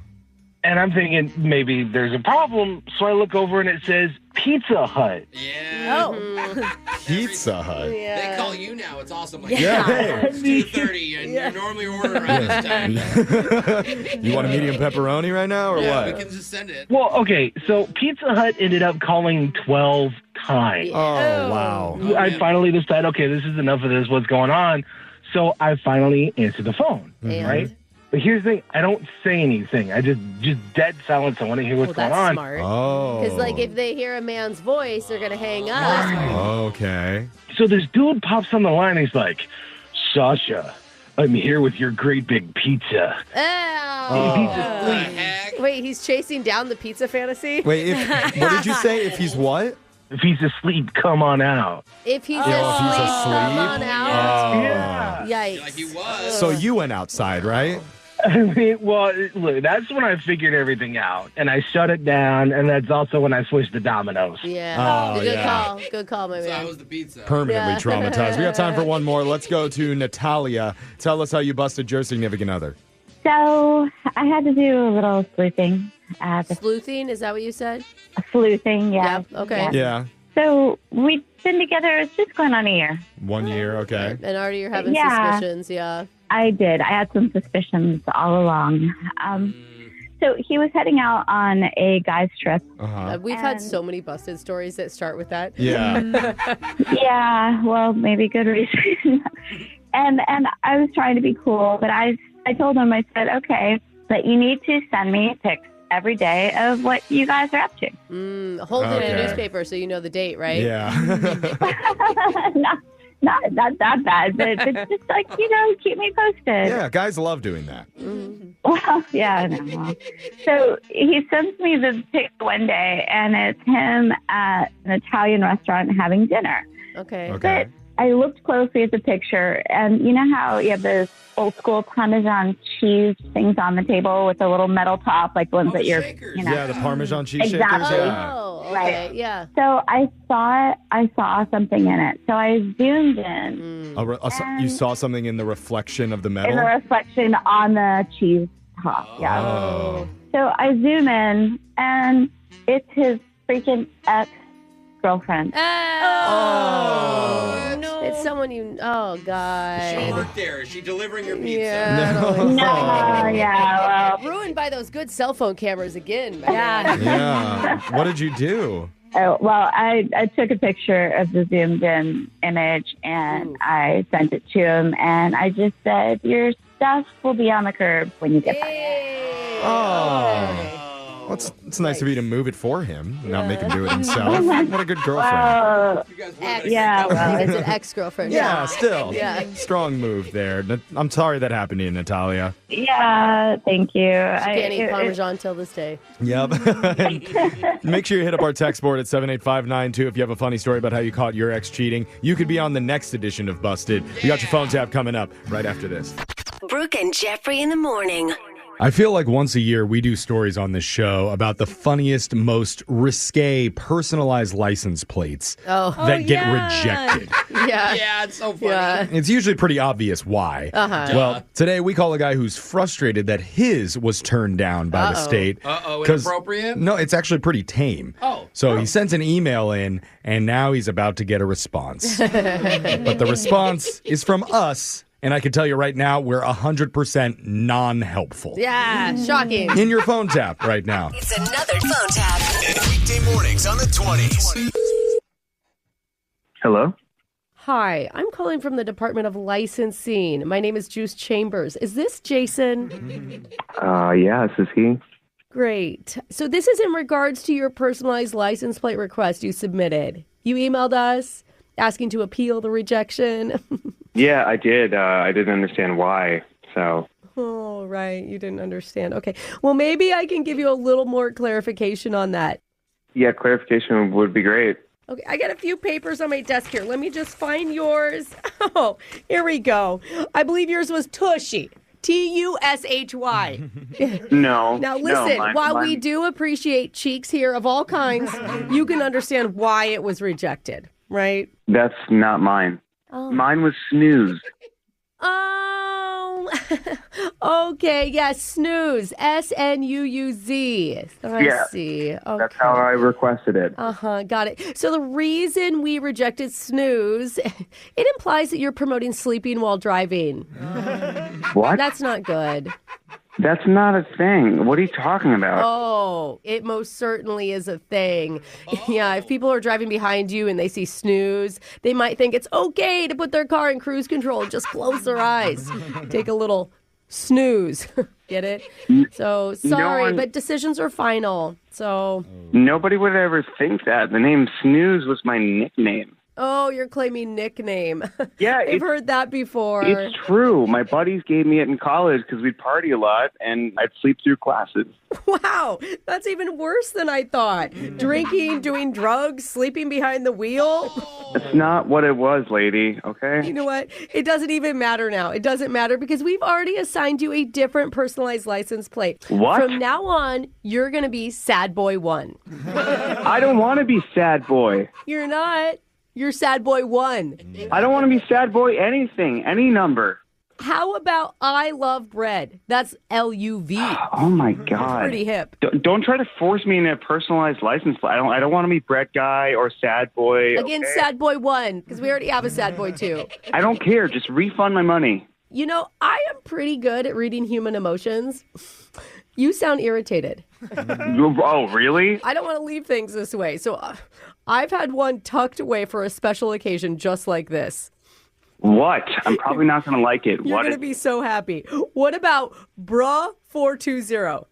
And I'm thinking maybe there's a problem. So I look over and it says Pizza Hut. Yeah. Oh. Pizza Hut. They call you now. It's awesome. Like, Yeah. it's 2:30 and you're normally ordering around this time. You want a medium pepperoni right now, or Yeah, what? we can just send it. Well, okay, so Pizza Hut ended up calling 12 times. Oh, wow. I finally decided, okay, this is enough of this. What's going on? So I finally answered the phone, right? But here's the thing, I don't say anything. I just dead silence. I want to hear what's going that's on. smart. Oh. Because, like, if they hear a man's voice, they're going to hang up. Okay. So this dude pops on the line. He's like, Sasha, I'm here with your great big pizza. Wait, he's chasing down the pizza fantasy? Wait, what did you say? If he's what? If he's asleep, come on out. If he's If he's asleep, asleep? come on out. Yeah. Yikes. Like he was. So you went outside, right? I mean, well, look, that's when I figured everything out. And I shut it down, and that's also when I switched to Domino's. Yeah. Oh, Good yeah. call. Good call, my So man. I was the pizza. Permanently Yeah. traumatized. We got time for one more. Let's go to Natalia. Tell us how you busted your significant other. So I had to do a little sleuthing. Sleuthing, is that what you said? Sleuthing, yeah. Yep, okay. Yeah. So we've been together, it's just going on a year. 1 year, okay. And already you're having Yeah. suspicions, yeah. I did. I had some suspicions all along. So he was heading out on a guy's trip. Uh-huh. We've had so many busted stories that start with that. Yeah. Yeah, well, maybe good reason. and I was trying to be cool, but I told him, I said, okay, but you need to send me pics every day of what you guys are up to. Hold it in Okay. a newspaper so you know the date, right? Yeah. not that bad, but just like, keep me posted. Yeah, guys love doing that. Well, yeah, I know. Well, so he sends me the pic one day, and it's him at an Italian restaurant having dinner. Okay. But I looked closely at the picture, and you know how you have those old school Parmesan cheese things on the table with a little metal top, like the ones that you're, Yeah, the Parmesan cheese Exactly. shakers. Yeah. Oh, okay, Right. yeah. So I saw something in it. So I zoomed in, You saw something in the reflection of the metal? in the reflection on the cheese top. Yeah. Oh. So I zoom in, and it's his freaking ex-girlfriend. Oh, no. It's someone oh, God. She worked there. Is she delivering your pizza? Yeah. No, yeah, well. Ruined by those good cell phone cameras again. Yeah. Yeah. What did you do? Oh, well, I took a picture of the zoomed in image, and I sent it to him, and I just said, your stuff will be on the curb when you get back. Oh. Well, it's nice of you to move it for him and not make him do it himself. What a good girlfriend. Yeah, well, It's an ex-girlfriend. Yeah, still. Yeah. Strong move there. I'm sorry that happened to you, Natalia. yeah, thank you. She can't eat Parmesan till this day. Yep. Make sure you hit up our text board at 78592 if you have a funny story about how you caught your ex cheating. You could be on the next edition of Busted. We got your phone tap coming up right after this. Brooke and Jeffrey in the morning. I feel like once a year we do stories on this show about the funniest, most risque, personalized license plates that get rejected. Yeah. Yeah, it's so funny. Yeah. It's usually pretty obvious why. Uh-huh. Well, today we call a guy who's frustrated that his was turned down by the state. Uh-oh, 'Cause- inappropriate? No, it's actually pretty tame. Oh. So he sends an email in, and now he's about to get a response. But the response is from us, and I can tell you right now, we're 100% non-helpful. Yeah, shocking. In your phone tap right now. It's another phone tap. Weekday mornings on the 20s. Hello? Hi, I'm calling from the Department of Licensing. My name is Juice Chambers. Is this Jason? Yeah, this is he. Great. So this is in regards to your personalized license plate request you submitted. You emailed us asking to appeal the rejection. Yeah, I did. I didn't understand why. So, Oh, right. You didn't understand. Okay. Well, maybe I can give you a little more clarification on that. yeah, clarification would be great. Okay, I got a few papers on my desk here. Let me just find yours. Oh, here we go. I believe yours was Tushy. T-U-S-H-Y. No. Now no, listen, while we do appreciate cheeks here of all kinds, you can understand why it was rejected, right? That's not mine. Oh. Mine was snooze. Oh, okay. Yes, snooze. S-N-U-U-Z. I see. Okay. That's how I requested it. Uh-huh, got it. So the reason we rejected snooze, it implies that you're promoting sleeping while driving. What? That's not good. That's not a thing. What are you talking about? Oh, it most certainly is a thing. Yeah, if people are driving behind you and they see snooze, they might think it's okay to put their car in cruise control and just close their eyes. Take a little snooze. Get it? So, sorry, but decisions are final. So. Nobody would ever think that. The name Snooze was my nickname. Oh, you're claiming nickname. Yeah, I've heard that before. It's true. My buddies gave me it in college because we'd party a lot and I'd sleep through classes. Wow, that's even worse than I thought. Drinking, doing drugs, sleeping behind the wheel. That's not what it was, lady, okay? You know what? It doesn't even matter now. It doesn't matter because we've already assigned you a different personalized license plate. What? From now on, you're going to be Sad Boy 1. I don't want to be Sad Boy. You're not. You're Sad Boy 1. I don't want to be Sad Boy anything, any number. How about I love bread? That's L-U-V. Oh, my God. Pretty hip. Don't try to force me into a personalized license plate. I don't want to be Bread Guy or Sad Boy. Again, okay? Sad Boy 1, because we already have a Sad Boy 2. I don't care. Just refund my money. You know, I am pretty good at reading human emotions. You sound irritated. Oh, really? I don't want to leave things this way. So I've had one tucked away for a special occasion just like this. What? I'm probably not going to like it. You're going to be so happy. What about Bruh 420?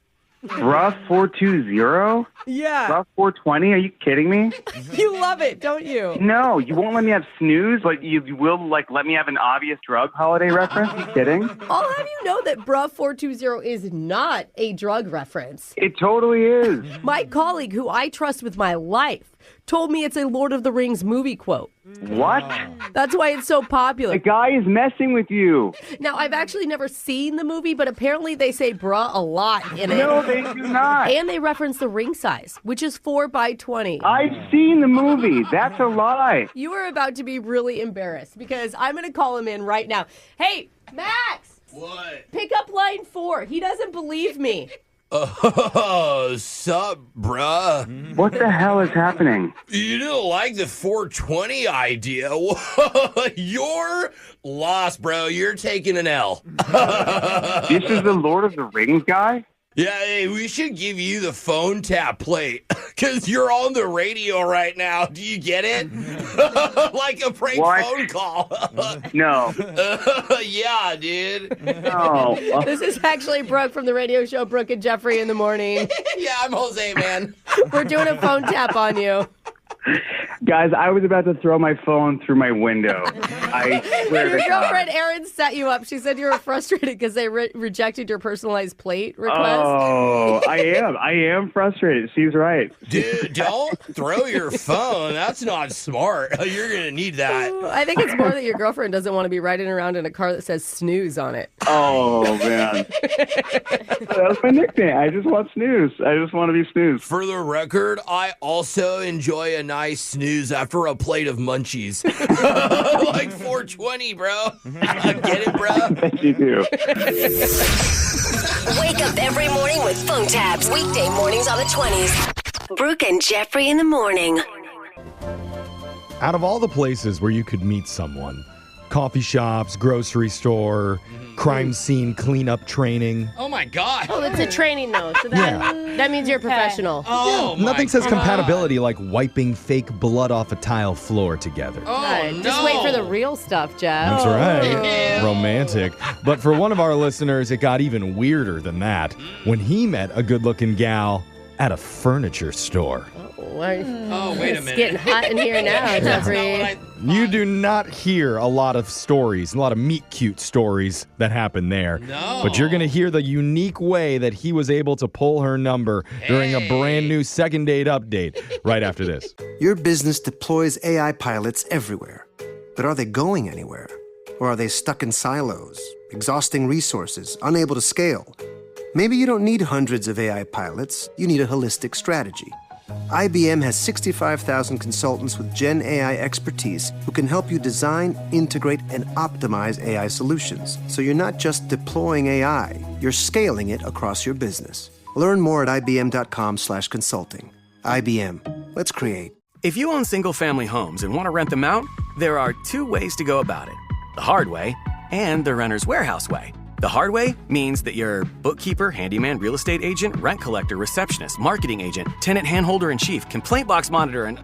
Bruh 420? Yeah. Bruh 420? Are you kidding me? You love it, don't you? No, you won't let me have snooze? Like, you will, like, let me have an obvious drug holiday reference? Are you kidding? I'll have you know that Bruh 420 is not a drug reference. It totally is. My colleague, who I trust with my life, told me it's a Lord of the Rings movie quote. What? That's why it's so popular. The guy is messing with you. Now, I've actually never seen the movie, but apparently they say bruh a lot in it. No, they do not. And they reference the ring size, which is 4x20. I've seen the movie. That's a lie. You are about to be really embarrassed because I'm going to call him in right now. Hey, Max! What? Pick up line 4. He doesn't believe me. Sup, bruh? What the hell is happening? You didn't like the 420 idea? You're lost, bro. You're taking an L. This is the Lord of the Rings guy? Yeah, hey, we should give you the phone tap plate because you're on the radio right now. Do you get it? Like a prank phone call. No. Yeah, dude. No. This is actually Brooke from the radio show Brooke and Jeffrey in the Morning. Yeah, I'm Jose, man. We're doing a phone tap on you. Guys, I was about to throw my phone through my window. I swear Your to God. girlfriend Erin set you up. She said you were frustrated because they rejected your personalized plate request. Oh, I am frustrated. She's right. Dude, don't throw your phone. That's not smart. You're going to need that. I think it's more that your girlfriend doesn't want to be riding around in a car that says snooze on it. Oh, man. That's my nickname. I just want snooze. I just want to be snooze. For the record, I also enjoy a nice snooze after a plate of munchies. Like 420, bro. Get it, bro? I bet you do. Wake up every morning with phone taps. Weekday mornings on the 20s. Brooke and Jeffrey in the morning. Out of all the places where you could meet someone, coffee shops, grocery store, crime scene cleanup training. Oh, my God. Oh, it's a training, though. So that means you're a professional. Oh, Yeah, nothing says compatibility like wiping fake blood off a tile floor together. Oh, no. Just wait for the real stuff, Jeff. That's right. Romantic. But for one of our listeners, it got even weirder than that when he met a good-looking gal at a furniture store. Oh, wait a minute. It's getting hot in here now, Jeffrey. You do not hear a lot of stories, a lot of meet-cute stories that happen there. No. But you're going to hear the unique way that he was able to pull her number during a brand new second date update right after this. Your business deploys AI pilots everywhere. But are they going anywhere? Or are they stuck in silos, exhausting resources, unable to scale. Maybe you don't need hundreds of AI pilots, you need a holistic strategy. IBM has 65,000 consultants with Gen AI expertise who can help you design, integrate, and optimize AI solutions. So you're not just deploying AI, you're scaling it across your business. Learn more at ibm.com/consulting. IBM. Let's create. If you own single-family homes and want to rent them out, there are two ways to go about it. The hard way and the renter's warehouse way. The hard way means that your bookkeeper, handyman, real estate agent, rent collector, receptionist, marketing agent, tenant handholder-in-chief, complaint box monitor, and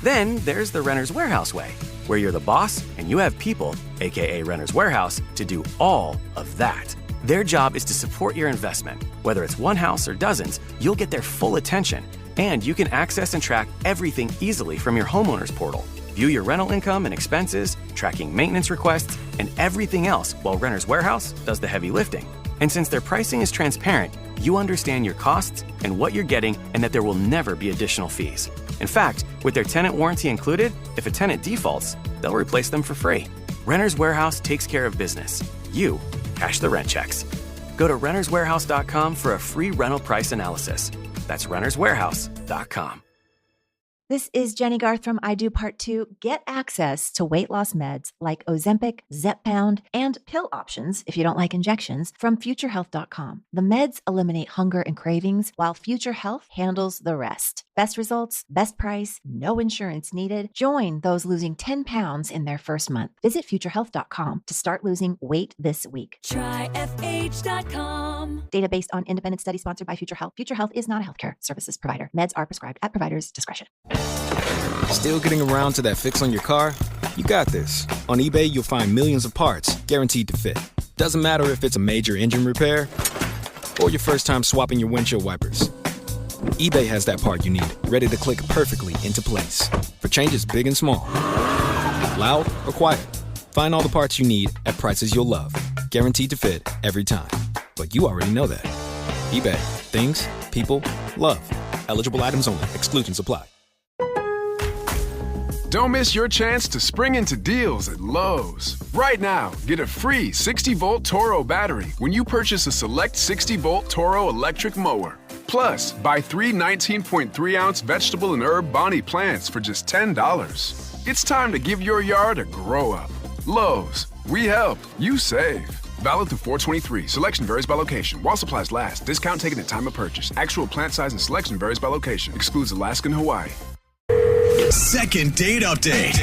Then there's the renter's warehouse way, where you're the boss and you have people, aka renter's warehouse, to do all of that. Their job is to support your investment. Whether it's one house or dozens, you'll get their full attention, and you can access and track everything easily from your homeowner's portal. View your rental income and expenses, tracking maintenance requests, and everything else while Renter's Warehouse does the heavy lifting. And since their pricing is transparent, you understand your costs and what you're getting, and that there will never be additional fees. In fact, with their tenant warranty included, if a tenant defaults, they'll replace them for free. Renter's Warehouse takes care of business. You cash the rent checks. Go to renterswarehouse.com for a free rental price analysis. That's renterswarehouse.com. This is Jenny Garth from I Do Part 2. Get access to weight loss meds like Ozempic, Zepbound, and pill options if you don't like injections from futurehealth.com. The meds eliminate hunger and cravings while Future Health handles the rest. Best results, best price, no insurance needed. Join those losing 10 pounds in their first month. Visit futurehealth.com to start losing weight this week. Try FH.com. Data based on independent study sponsored by Future Health. Future Health is not a healthcare services provider. Meds are prescribed at provider's discretion. Still getting around to that fix on your car? You got this. On eBay, you'll find millions of parts guaranteed to fit. Doesn't matter if it's a major engine repair or your first time swapping your windshield wipers. eBay has that part you need, ready to click perfectly into place for changes big and small. Loud or quiet, find all the parts you need at prices you'll love. Guaranteed to fit every time. But you already know that. eBay. Things, people, love. Eligible items only. Exclusions apply. Don't miss your chance to spring into deals at Lowe's. Right now, get a free 60-volt Toro battery when you purchase a select 60-volt Toro electric mower. Plus, buy 3 19.3-ounce vegetable and herb Bonnie plants for just $10. It's time to give your yard a grow-up. Lowe's. We help. You save. Valid through 4/23. Selection varies by location. While supplies last. Discount taken at time of purchase. Actual plant size and selection varies by location. Excludes Alaska and Hawaii. Second date update.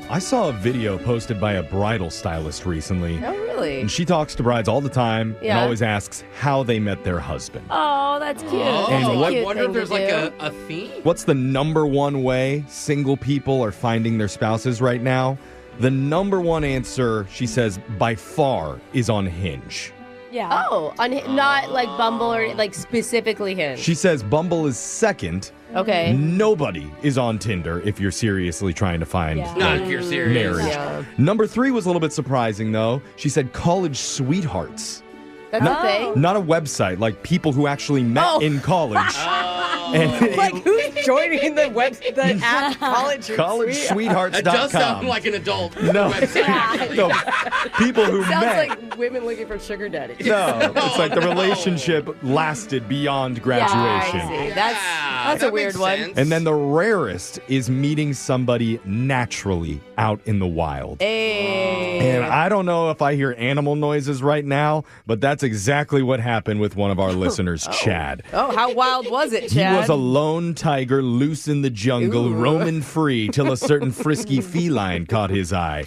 I saw a video posted by a bridal stylist recently. Oh, really? And she talks to brides all the time and Yeah. always asks how they met their husband. Oh, that's cute. Oh, That's a I cute wonder thing if there's to like do. a theme. What's the number one way single people are finding their spouses right now? The number one answer, she says, by far, is on Hinge. Yeah. Oh, not like Bumble or like specifically Hinge. She says Bumble is second. Okay. Nobody is on Tinder if you're seriously trying to find Not if you're serious. marriage. Yeah. Number 3 was a little bit surprising, though. She said college sweethearts. That's not, a thing? Not a website, like people who actually met in college. And Like, who's joining the app collegesweethearts.com. It does sound like an adult No. website. No, people who Sounds met. like women looking for sugar daddy. No, it's like the relationship lasted beyond graduation. Yeah, I see. That's a weird one. And then the rarest is meeting somebody naturally out in the wild. Hey. And I don't know if I hear animal noises right now, but that's exactly what happened with one of our listeners, Chad. Oh, how wild was it, Chad? He was a lone tiger loose in the jungle, roaming free till a certain frisky feline caught his eye.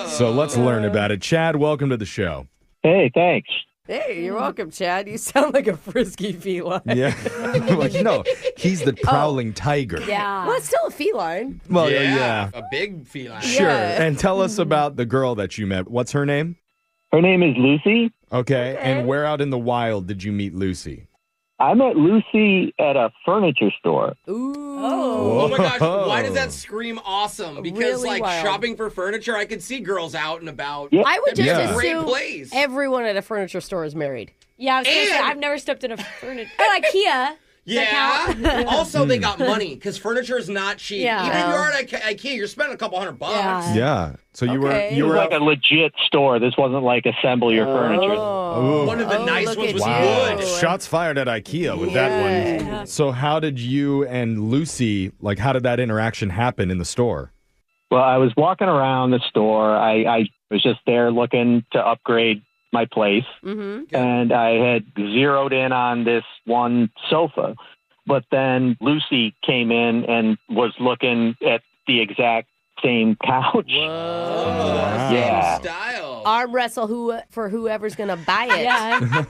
So let's learn about it. Chad, welcome to the show. Hey, thanks. Hey, you're welcome, Chad. You sound like a frisky feline. Yeah. Well, no, he's the prowling tiger. Yeah. Well, it's still a feline. Well, yeah. A big feline. Sure. Yeah. And tell us about the girl that you met. What's her name? Her name is Lucy. Okay. And where out in the wild did you meet Lucy? I met Lucy at a furniture store. Ooh. Oh my gosh, why does that scream awesome? Because Really like wild. shopping for furniture, I could see girls out and about. I would That'd be just a great assume place. everyone at a furniture store is married. Yeah, I was going to say, I've never stepped in a furniture. Oh, IKEA. Yeah. Also, they got money because furniture is not cheap. Yeah. Even if you are at IKEA, you're spending a couple $100. Yeah. So you were It was like a legit store. This wasn't like assemble your furniture. Ooh. One of the nice ones was Wow. wood. Shots fired at IKEA with that one. So how did you and Lucy, how did that interaction happen in the store? Well, I was walking around the store. I was just there looking to upgrade my place, and I had zeroed in on this one sofa. But then Lucy came in and was looking at the exact same couch. Yeah. Arm wrestle for whoever's going to buy it.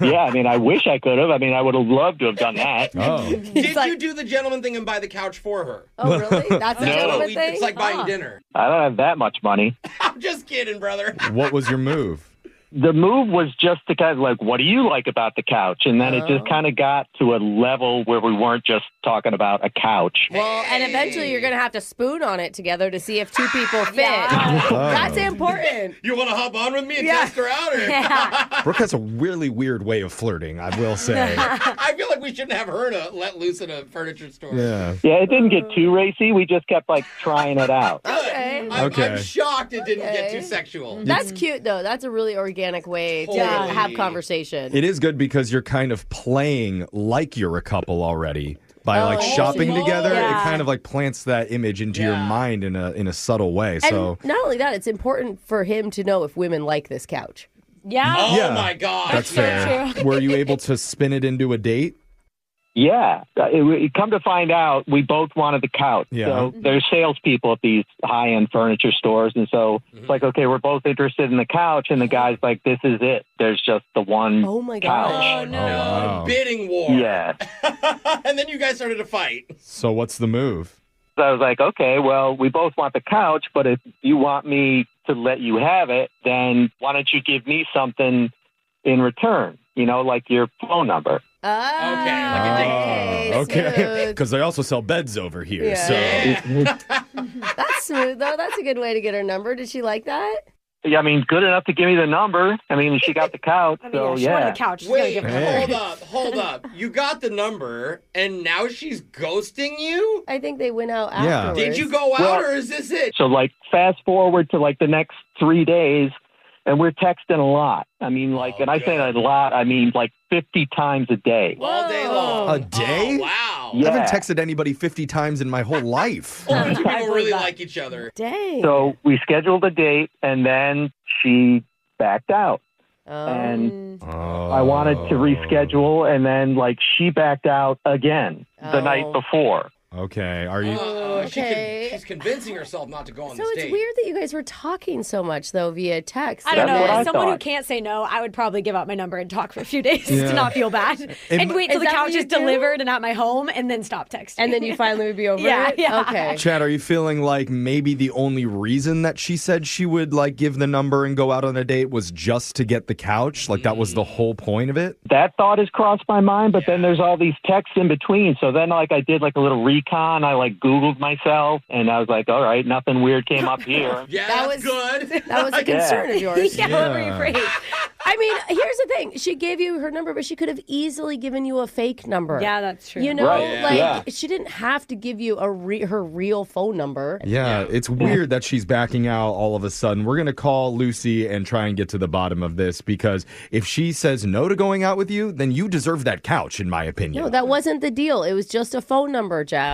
Yeah, I mean, I wish I could have. I mean, I would have loved to have done that. Did you do the gentleman thing and buy the couch for her? Oh, really? That's a No. gentleman thing? It's like buying dinner. I don't have that much money. I'm just kidding, brother. What was your move? The move was just to kind of like, what do you like about the couch? And then it just kind of got to a level where we weren't just talking about a couch. Well, and eventually you're going to have to spoon on it together to see if two people fit. That's important. You want to hop on with me and test her out? Or? Brooke has a really weird way of flirting, I will say. I feel like we shouldn't have her to let loose in a furniture store. Yeah. Yeah, it didn't get too racy. We just kept trying it out. Okay. I'm shocked it didn't get too sexual. That's cute, though. That's a really organic way to have conversation. It is good because you're kind of playing like you're a couple already. By shopping together, it kind of plants that image into your mind in a subtle way. And So not only that, it's important for him to know if women like this couch. Yeah. Oh my God. That's fair. Were you able to spin it into a date? Yeah. Come to find out, we both wanted the couch. Yeah. So there's salespeople at these high-end furniture stores. And so it's like, okay, we're both interested in the couch. And the guy's like, this is it. There's just the one couch. Oh, no. Bidding war. Yeah. And then you guys started to fight. So what's the move? So I was like, okay, well, we both want the couch, but if you want me to let you have it, then why don't you give me something in return? Like your phone number. Okay. Because they also sell beds over here. Yeah. So That's smooth, though. That's a good way to get her number. Did she like that? Yeah, I mean, good enough to give me the number. I mean, she got the couch, so she wanted the couch. She's Wait, gonna give her hold up. You got the number, and now she's ghosting you? I think they went out Yeah. afterwards. Did you go out, Well, or is this it? So, fast forward to the next 3 days, and we're texting a lot. I mean, and I say a lot, I mean 50 times a day. All day long. a day? Oh, wow. I haven't texted anybody 50 times in my whole life. Two people really like each other. Dang. So we scheduled a date, and then she backed out. And I wanted to reschedule, and then she backed out again the night before. Okay. Are you? She's convincing herself not to go on So this it's date. weird that you guys were talking so much, though, via text. I don't That's know. what I As someone who thought. can't say no, I would probably give out my number and talk for a few days Yeah. to not feel bad. And wait till Is the that what couch you is do? delivered and at my home and then stop texting. And then you finally would be over Yeah, it? yeah. Okay. Chad, are you feeling like maybe the only reason that she said she would give the number and go out on a date was just to get the couch? Like that was the whole point of it? That thought has crossed my mind, but then there's all these texts in between. So then, I did a little recon. I Googled myself, and I was like, all right, nothing weird came up here. Yeah, That that's good. That was a concern of yours. yeah, what were you afraid? I mean, here's the thing. She gave you her number, but she could have easily given you a fake number. Yeah, that's true. You know, Right, yeah. she didn't have to give you her real phone number. Yeah, it's weird that she's backing out all of a sudden. We're going to call Lucy and try and get to the bottom of this because if she says no to going out with you, then you deserve that couch, in my opinion. No, that wasn't the deal. It was just a phone number, Jeff.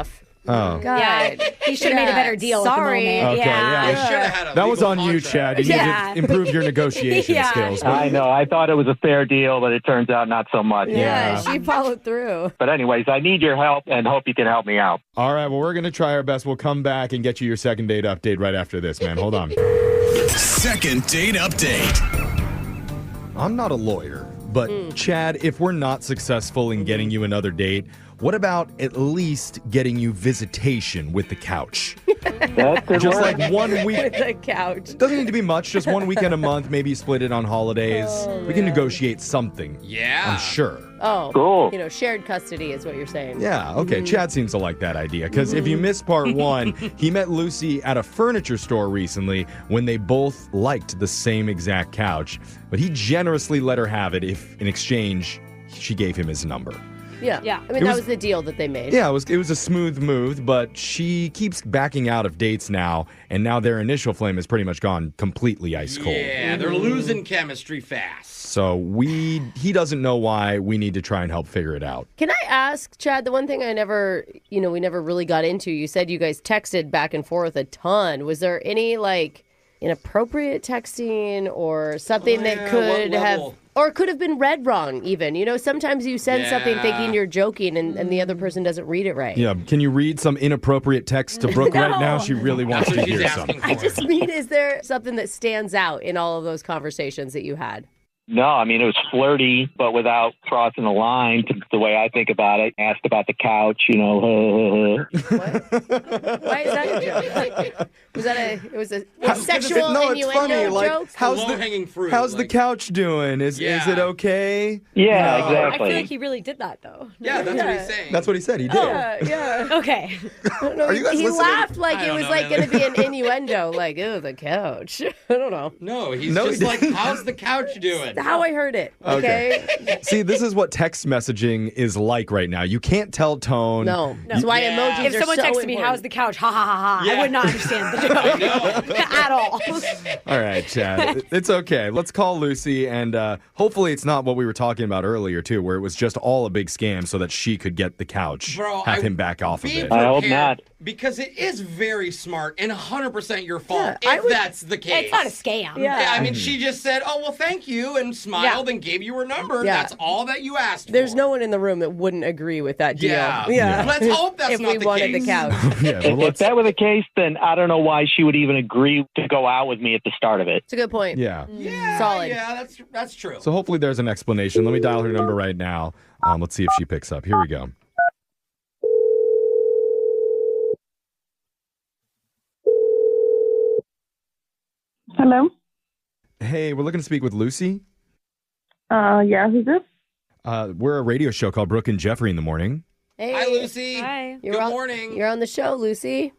Oh. God. Yeah, he should have made a better deal. Sorry. At the moment. Okay, yeah. They should have had a That was legal on you, contract. Chad. You Yeah. need to improve your negotiation Yeah. skills. I know. I thought it was a fair deal, but it turns out not so much. Yeah, she followed through. But anyways, I need your help and hope you can help me out. All right, well, we're going to try our best. We'll come back and get you your second date update right after this, man. Hold on. Second date update. I'm not a lawyer, but Chad, if we're not successful in getting you another date, what about at least getting you visitation with the couch? That could Just work. like 1 week. With the couch. Doesn't need to be much, just 1 weekend a month. Maybe you split it on holidays. We can negotiate something. Yeah. I'm sure. Oh, Cool. shared custody is what you're saying. Yeah, okay. Chad seems to like that idea because if you missed part one, he met Lucy at a furniture store recently when they both liked the same exact couch, but he generously let her have it if, in exchange, she gave him his number. Yeah. I mean, that was the deal that they made. Yeah, it was a smooth move, but she keeps backing out of dates now, and now their initial flame has pretty much gone completely ice cold. Yeah, they're losing chemistry fast. So he doesn't know why. We need to try and help figure it out. Can I ask, Chad, the one thing we never really got into, you said you guys texted back and forth a ton. Was there any, inappropriate texting or something that could have been read wrong even? Sometimes you send something thinking you're joking and the other person doesn't read it right. Yeah, can you read some inappropriate text to Brooke right now? She really wants to hear some. I just mean, is there something that stands out in all of those conversations that you had? No, I mean, it was flirty, but without crossing the line, the way I think about it. Asked about the couch, Why is that a joke? Was a sexual innuendo joke? How's the couch doing? Is it okay? Yeah, I exactly. feel like he really did that, though. Yeah, that's what he's saying. That's what he said. He did. Yeah. Okay. Are you guys he listening? laughed like it was going to be an innuendo, like, oh, the couch. I don't know. No, he's just like, how's the couch doing? How I heard it. Okay. See, this is what text messaging is like right now. You can't tell tone. No. That's why emojis If are someone so texted important. me, how's the couch? Ha ha ha ha. I would not understand the joke at all. All right, Chad. It's okay. Let's call Lucy, and hopefully it's not what we were talking about earlier, too, where it was just all a big scam so that she could get the couch, have him back off of it. I hope not. Because it is very smart and 100% your fault if that's the case. It's not a scam. Yeah, I mean, she just said, oh, well, thank you, and smiled and gave you her number. Yeah. That's all that you asked There's no one in the room that wouldn't agree with that deal. Yeah. Let's hope that's if not we the wanted case. the couch. If that were the case, then I don't know why she would even agree to go out with me at the start of it. It's a good point. Yeah. Solid. Yeah, that's true. So hopefully there's an explanation. Let me dial her number right now. Let's see if she picks up. Here we go. Hello? Hey, we're looking to speak with Lucy. Yeah, who's this? We're a radio show called Brooke and Jeffrey in the Morning. Hey. Hi, Lucy. Hi. Good morning. You're on the show, Lucy.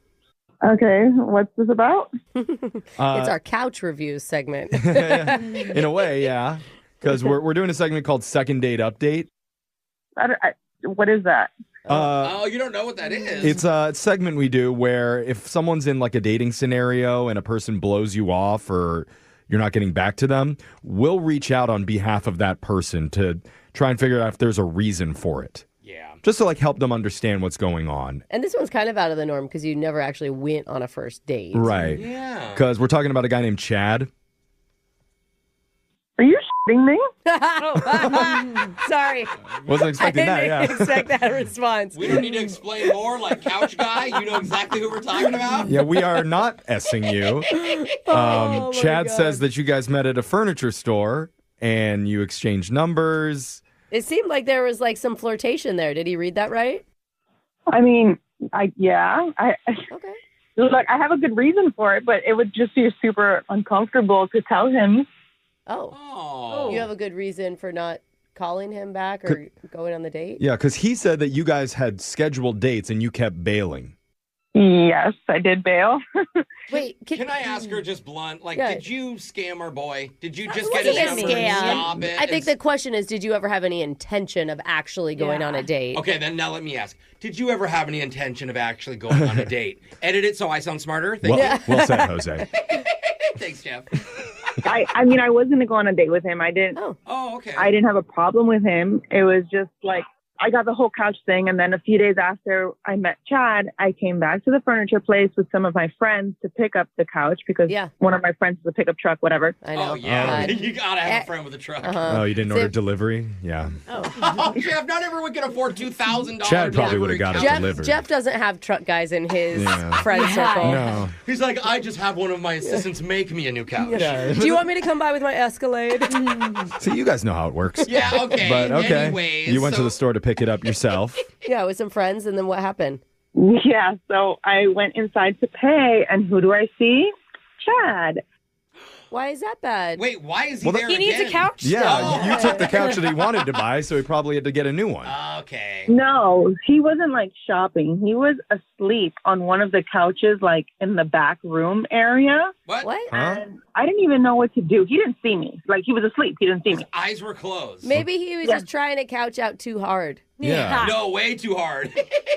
Okay, what's this about? It's our couch reviews segment. In a way, yeah. Because we're doing a segment called Second Date Update. What is that? You don't know what that is? It's a segment we do where if someone's in like a dating scenario and a person blows you off or you're not getting back to them, we'll reach out on behalf of that person to try and figure out if there's a reason for it. Yeah. Just to help them understand what's going on. And this one's kind of out of the norm because you never actually went on a first date. Right. Yeah. Because we're talking about a guy named Chad. Are you shitting me? Sorry. Wasn't expecting that, I yeah. didn't expect that response. We don't need to explain more, like couch guy. You know exactly who we're talking about. Yeah, we are not S-ing you. Oh, my Chad God. says that you guys met at a furniture store and you exchanged numbers. It seemed like there was some flirtation there. Did he read that right? I mean, Okay. Look, I have a good reason for it, but it would just be super uncomfortable to tell him. Oh. You have a good reason for not calling him back or going on the date? Yeah, because he said that you guys had scheduled dates and you kept bailing. Yes, I did bail. Wait, can I ask her just blunt? Did you scam our boy? Did you just It get his wasn't a number and scam. stop it? I think the question is, did you ever have any intention of actually going on a date? Okay, then now let me ask. Did you ever have any intention of actually going on a date? Edit it so I sound smarter. Thank you. Well said, Jose. Thanks, Jeff. I mean, I wasn't going to go on a date with him. I didn't. Oh, okay. I didn't have a problem with him. It was just I got the whole couch thing, and then a few days after I met Chad, I came back to the furniture place with some of my friends to pick up the couch because one of my friends has a pickup truck, whatever. I know. Oh, yeah. You got to have a friend with a truck. Oh, you didn't order delivery? Yeah. Oh, Jeff, not everyone can afford $2,000. Chad probably would have got it delivered. Jeff doesn't have truck guys in his friend circle. No. He's like, I just have one of my assistants make me a new couch. Do you want me to come by with my Escalade? See, you guys know how it works. Yeah, okay. But okay. Anyways, you went to the store to pick it up yourself. Yeah, with some friends, and then what happened? Yeah, so I went inside to pay, and who do I see? Chad. Why is that bad? Wait, why is he Well, there He needs a again? couch. Yeah, still. you took the couch that he wanted to buy, so he probably had to get a new one. Okay. No, he wasn't like shopping. He was asleep on one of the couches, like in the back room area. What? Huh? And I didn't even know what to do. He didn't see me. Like he was asleep. He didn't see His me. eyes were closed. Maybe he was just trying to couch out too hard. Yeah. No, way too hard.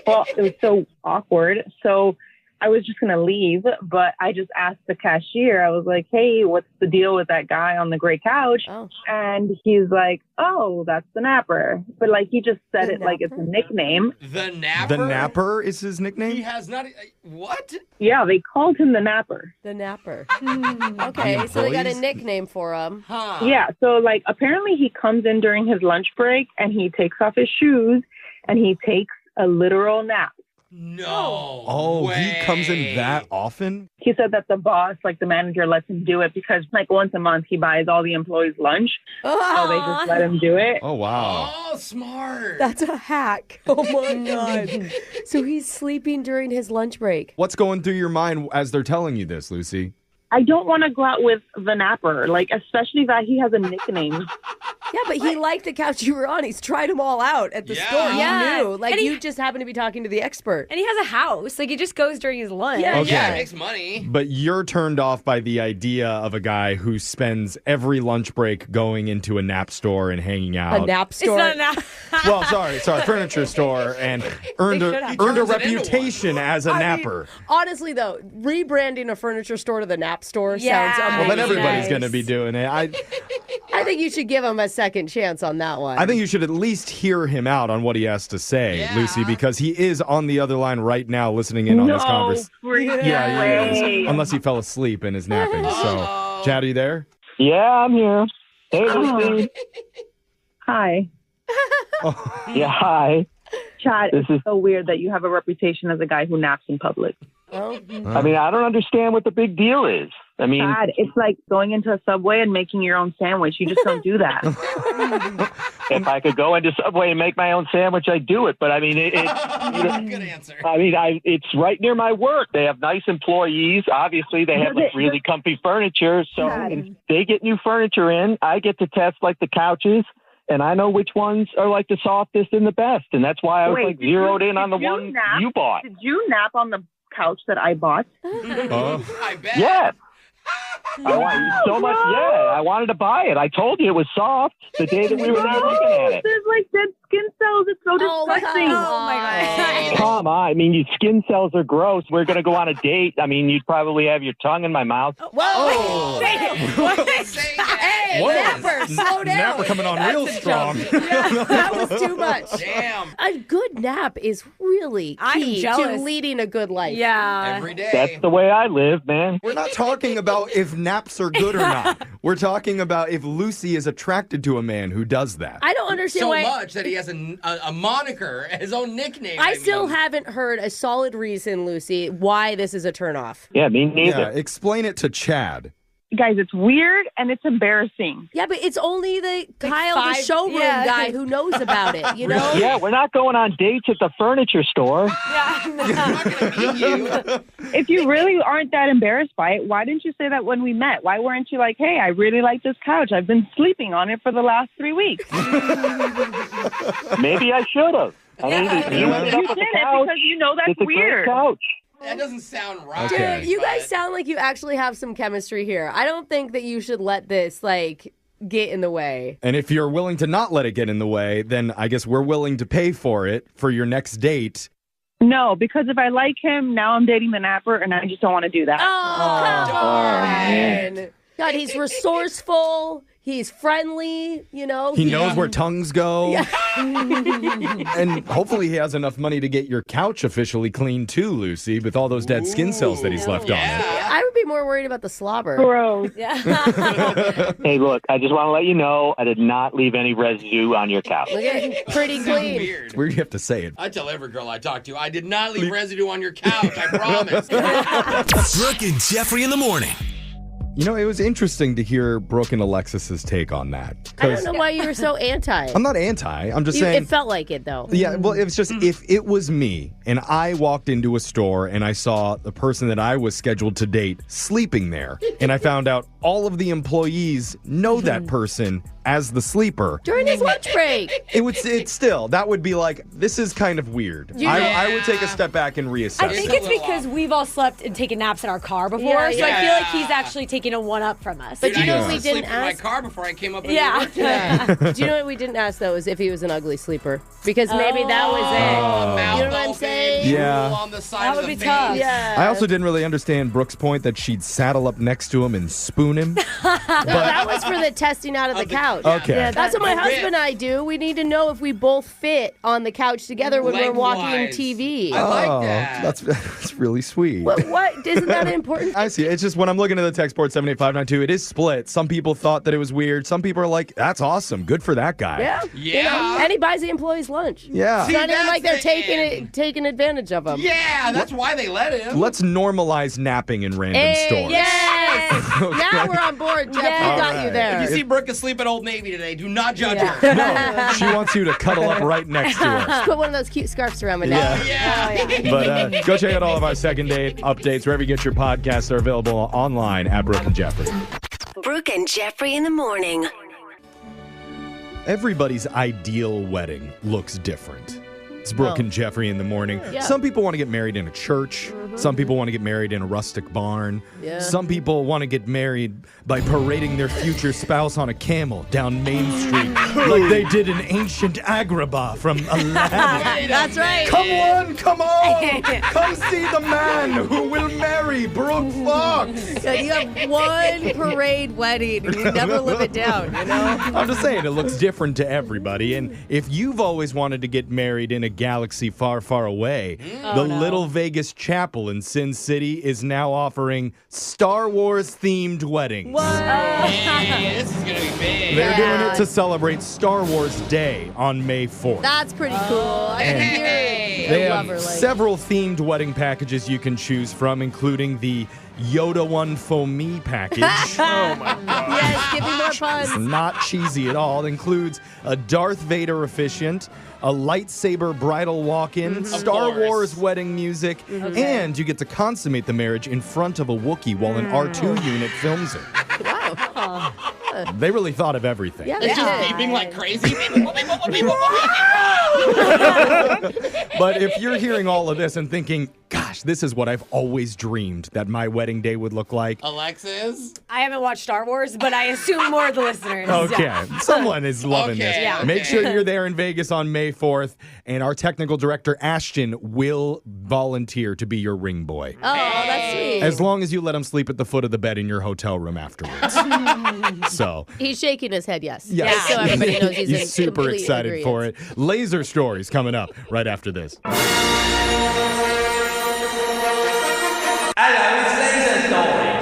Well, it was so awkward. So I was just going to leave, but I just asked the cashier. I was like, hey, what's the deal with that guy on the gray couch? Oh. And he's like, oh, that's the napper. But like he just said The it like it's a napper? nickname. The napper? The Napper is his He nickname? has not... What? Yeah, they called him the napper. The napper. Okay, so they got a employees? nickname for him. Huh. Yeah, so like apparently he comes in during his lunch break and he takes off his shoes and he takes a literal nap. No. Oh, way. he comes in that often? He said that the boss, like the manager, lets him do it because like once a month he buys all the employees lunch. So they just let him do it. Oh, wow. Oh, smart. That's a hack. Oh my God. So he's sleeping during his lunch break. What's going through your mind as they're telling you this, Lucy? I don't want to go out with the napper, like especially that he has a nickname. Yeah, but he liked the couch you were on. He's tried them all out at the Yeah. store. Yeah. You knew. Like, And he- you just happened to be talking to the expert. And he has a house. Like, he just goes during his lunch. Yeah. Okay. Yeah, it makes money. But you're turned off by the idea of a guy who spends every lunch break going into a nap store and hanging out. A nap It's store. not a nap. Well, sorry, furniture store, and earned They should a, have. earned a Turns it into reputation as a I mean, napper. honestly, though, rebranding a furniture store to the nap store Yeah. sounds amazing. Well, then everybody's Nice. going to be doing it. I think you should give him a second chance on that one. I think you should at least hear him out on what he has to say, Yeah. Lucy, because he is on the other line right now listening in on this conversation. freaking Yeah, he way. is. Unless he fell asleep and is napping. So, Chad, are you there? Yeah, I'm here. Hey, Lucy. Hi. Yeah, hi. Chad, This it's is- so weird that you have a reputation as a guy who naps in public. Oh. I mean, I don't understand what the big deal is. I mean, Chad, it's like going into a Subway and making your own sandwich. You just don't do that. if I could go into Subway and make my own sandwich, I'd do it. But I mean, Good answer. I mean, it's right near my work. They have nice employees. Obviously, they have like really comfy furniture. So if they get new furniture in, I get to test like the couches. And I know which ones are like the softest and the best. And that's why I was Wait, like did zeroed you- in on the did you one nap? you bought. Did you nap on the couch that I bought? I bet. Yes. I want so much. Yeah, I wanted to buy it. I told you it was soft the day that we were there looking at it. There's like dead skin cells. It's so Oh, disgusting. Oh, my God. Come on. I mean, your skin cells are gross. We're going to go on a date. I mean, you'd probably have your tongue in my mouth. Whoa! Say that. Hey, Whoa. Napper, slow down. Napper coming on real strong. Yeah, that was too much. Damn. A good nap is really I'm key to jealous. leading a good life. Yeah. Every day. That's the way I live, man. We're not talking about if naps are good or not. We're talking about if Lucy is attracted to a man who does that. I don't understand so why. much that he has a moniker, his own nickname. I still mean. haven't heard a solid reason, Lucy, why this is a turnoff. Yeah, me neither. Yeah, explain it to Chad. Guys, it's weird and it's embarrassing. Yeah, but it's only the Kyle, the 5 showroom yeah. guy, who knows about it, you know? Yeah, we're not going on dates at the furniture store. I'm not going to meet you. If you really aren't that embarrassed by it, why didn't you say that when we met? Why weren't you like, hey, I really like this couch. I've been sleeping on it for the last 3 weeks. Maybe I should have. I mean, you ended You up with didn't a couch. because you know that's It's a great weird. couch. That doesn't sound right. Okay. Dude, you guys but- sound like you actually have some chemistry here. I don't think that you should let this, like, get in the way. And if you're willing to not let it get in the way, then I guess we're willing to pay for it for your next date. No, because if I like him, now I'm dating the napper, and I just don't want to do that. Oh, come darn. on. God, he's resourceful. He's friendly, you know. He knows where tongues go. Yeah. And hopefully he has enough money to get your couch officially clean too, Lucy, with all those dead skin cells that he's left on it. I would be more worried about the slobber. Gross. Yeah. Hey, look, I just want to let you know I did not leave any residue on your couch. Look at it. Pretty Sounds clean. weird. It's weird you have to say it. I tell every girl I talk to, I did not leave residue on your couch. I promise. Brooke and Jeffrey in the morning. You know, it was interesting to hear Brooke and Alexis's take on that. I don't know why you were so anti. I'm not anti. I'm just saying. It felt like it, though. Yeah, well, it was just if it was me and I walked into a store and I saw the person that I was scheduled to date sleeping there and I found out, all of the employees know that person as the sleeper. During his lunch break. That would be like, this is kind of weird. I would take a step back and reassess. I think it's because we've all slept and taken naps in our car before, so I feel like he's actually taking a one-up from us. But you know what we Sleep didn't in my ask? car before I came up. Do you know what we didn't ask, though, is if he was an ugly sleeper. Because maybe that was it. You know what I'm saying? Yeah. On the side That of would the be face. tough. Yeah. I also didn't really understand Brooke's point that she'd saddle up next to him and spoon him. No, that was for the testing out of the couch. Okay. Yeah, that's what my the husband and I do. We need to know if we both fit on the couch together when we're watching Lengthwise. TV. I like that. That's really sweet. What? Isn't that important? I see. It's just when I'm looking at the text board 78592, it is split. Some people thought that it was weird. Some people are like, that's awesome. Good for that guy. Yeah. You know, and he buys the employees lunch. Yeah. It's not even like they're the taking advantage of him. Yeah, that's why they let him. Let's normalize napping in random stores. Yes. Okay. Now we're on board, Jeff. Yeah. We got you If there. you see Brooke asleep at Old Navy today, do not judge her. No, she wants you to cuddle up right next to her. Just put one of those cute scarves around my neck. Yeah. But go check out all of our second date updates wherever you get your podcasts. Are available online at Brooke and Jeffrey. Brooke and Jeffrey in the morning. Everybody's ideal wedding looks different. It's Brooke and Jeffrey in the morning. Yeah. Some people want to get married in a church. Some people want to get married in a rustic barn. Yeah. Some people want to get married by parading their future spouse on a camel down Main Street like they did in ancient Agrabah from Aladdin. That's right. Come on, come on! Come see the man who will marry Brooke Fox! Yeah, you have one parade wedding and you never live it down, you know? I'm just saying, it looks different to everybody. And if you've always wanted to get married in a galaxy far, far away, the Little Vegas Chapel in Sin City is now offering Star Wars-themed weddings. What? Hey, this is going to be big. They're doing it to celebrate Star Wars Day on May 4th. That's pretty cool. I can hear it. They I have love her, like. several themed wedding packages you can choose from, including the Yoda One For Me package. Oh my god. Yes, give me more puns. It's not cheesy at all. It includes a Darth Vader officiant, a lightsaber bridal walk-in, Star Wars wedding music, and you get to consummate the marriage in front of a Wookiee while an R2 unit films it. Wow. They really thought of everything. Yeah, It's just yeah. beeping like crazy. But if you're hearing all of this and thinking, gosh, this is what I've always dreamed that my wedding day would look like. Alexis? I haven't watched Star Wars, but I assume more of the listeners. Okay, Yeah. someone is loving Okay, this. yeah. Make okay. sure you're there in Vegas on May 4th, and our technical director, Ashton, will volunteer to be your ring boy. Oh, that's sweet. As long as you let him sleep at the foot of the bed in your hotel room afterwards. So, He's shaking his head, yes. yes. Just so everybody knows he's in super complete excited agreement. for it. Laser stories coming up right after this.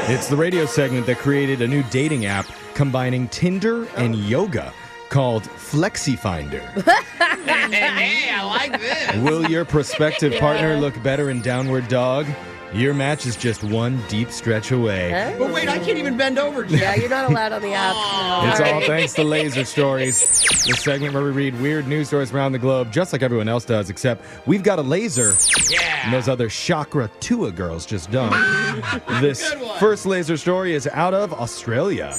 It's the radio segment that created a new dating app combining Tinder and yoga called Flexi Finder. Hey, I like this. Will your prospective partner look better in Downward Dog? Your match is just one deep stretch away. But wait, I can't even bend over, Jeff. Yeah, you're not allowed on the app. No. It's all right. thanks to Laser Stories, the segment where we read weird news stories around the globe, just like everyone else does, except we've got a laser, and those other Chakra Tua girls just don't. This first laser story is out of Australia.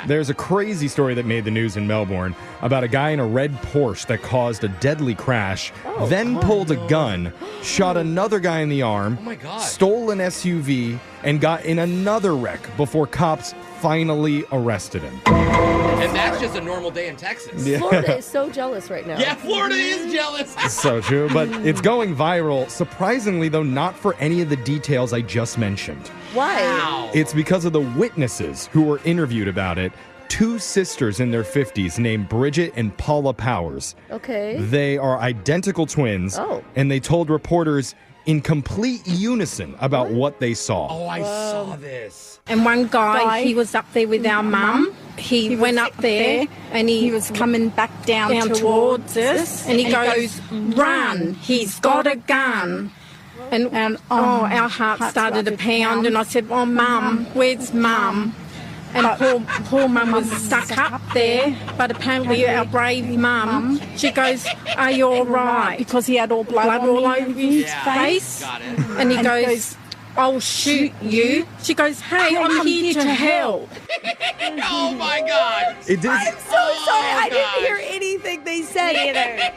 There's a crazy story that made the news in Melbourne about a guy in a red Porsche that caused a deadly crash, then pulled a gun, shot another guy in the arm, Oh my God. stole an SUV, and got in another wreck before cops finally arrested him. And that's just a normal day in Texas. Yeah. Florida is so jealous right now. Yeah, Florida is jealous. So true, but it's going viral, surprisingly, though, not for any of the details I just mentioned. Why? It's because of the witnesses who were interviewed about it. Two sisters in their 50s named Bridget and Paula Powers. Okay. They are identical twins, Oh. and they told reporters in complete unison about what they saw. Oh, I saw this. And one guy, he was up there with our mum. He went up there and he was coming back down towards us. And he goes, "Run, he's got a gun." And our heart started to pound. And I said, "Oh, Mum, where's Mum?" And poor Mum was stuck up there, but apparently our brave Mum, she goes, "Are you all right?" Because he had all blood all over his face. Got it. And he goes, I'll shoot you. She goes, hey, I'm here to help. Oh my God. I'm so sorry. I didn't hear anything they said.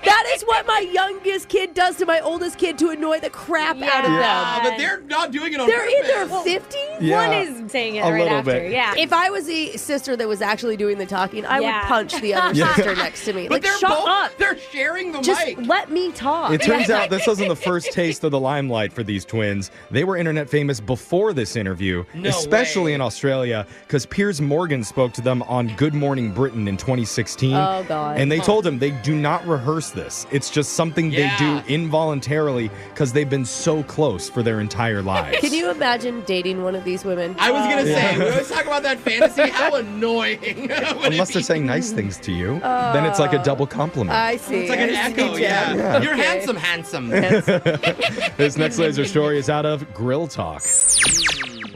That is what my youngest kid does to my oldest kid to annoy the crap out of them. But they're not doing it on They're in purpose. their 50s. Yeah. One is saying it A right little after. bit. Yeah. If I was the sister that was actually doing the talking, I would punch the other Yeah. sister next to me. But Like, they're shut both, up. They're sharing the Just mic. let me talk. It turns out this wasn't the first taste of the limelight for these twins. They were internet famous before this interview, especially in Australia, because Piers Morgan spoke to them on Good Morning Britain in 2016. Oh, God. And they told him they do not rehearse this. It's just something they do involuntarily because they've been so close for their entire lives. Can you imagine dating one of these women? I was going to say, we always talk about that fantasy. How annoying. Unless they're saying nice things to you, then it's like a double compliment. I see. It's like an echo, yeah. You're handsome. This next laser story is out of Grill Talk.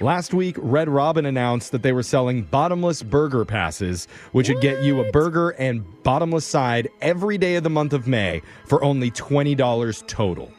Last week, Red Robin announced that they were selling bottomless burger passes, which would get you a burger and bottomless side every day of the month of May for only $20 total.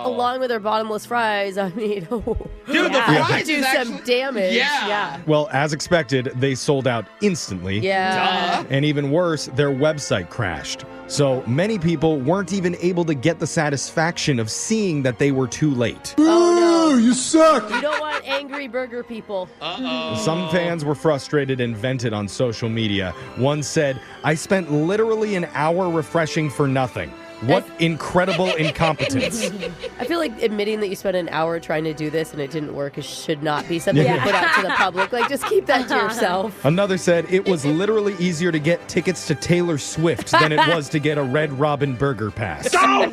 Along with their bottomless fries, I mean, Dude, the fries do is some actually, damage. Yeah. Well, as expected, they sold out instantly. Yeah. And even worse, their website crashed. So many people weren't even able to get the satisfaction of seeing that they were too late. Oh, no. You suck! You don't want angry burger people. Some fans were frustrated and vented on social media. One said, I spent literally an hour refreshing for nothing. What incredible incompetence. I feel like admitting that you spent an hour trying to do this and it didn't work should not be something you put out to the public. Like, just keep that to yourself. Another said it was literally easier to get tickets to Taylor Swift than it was to get a Red Robin burger pass. Now,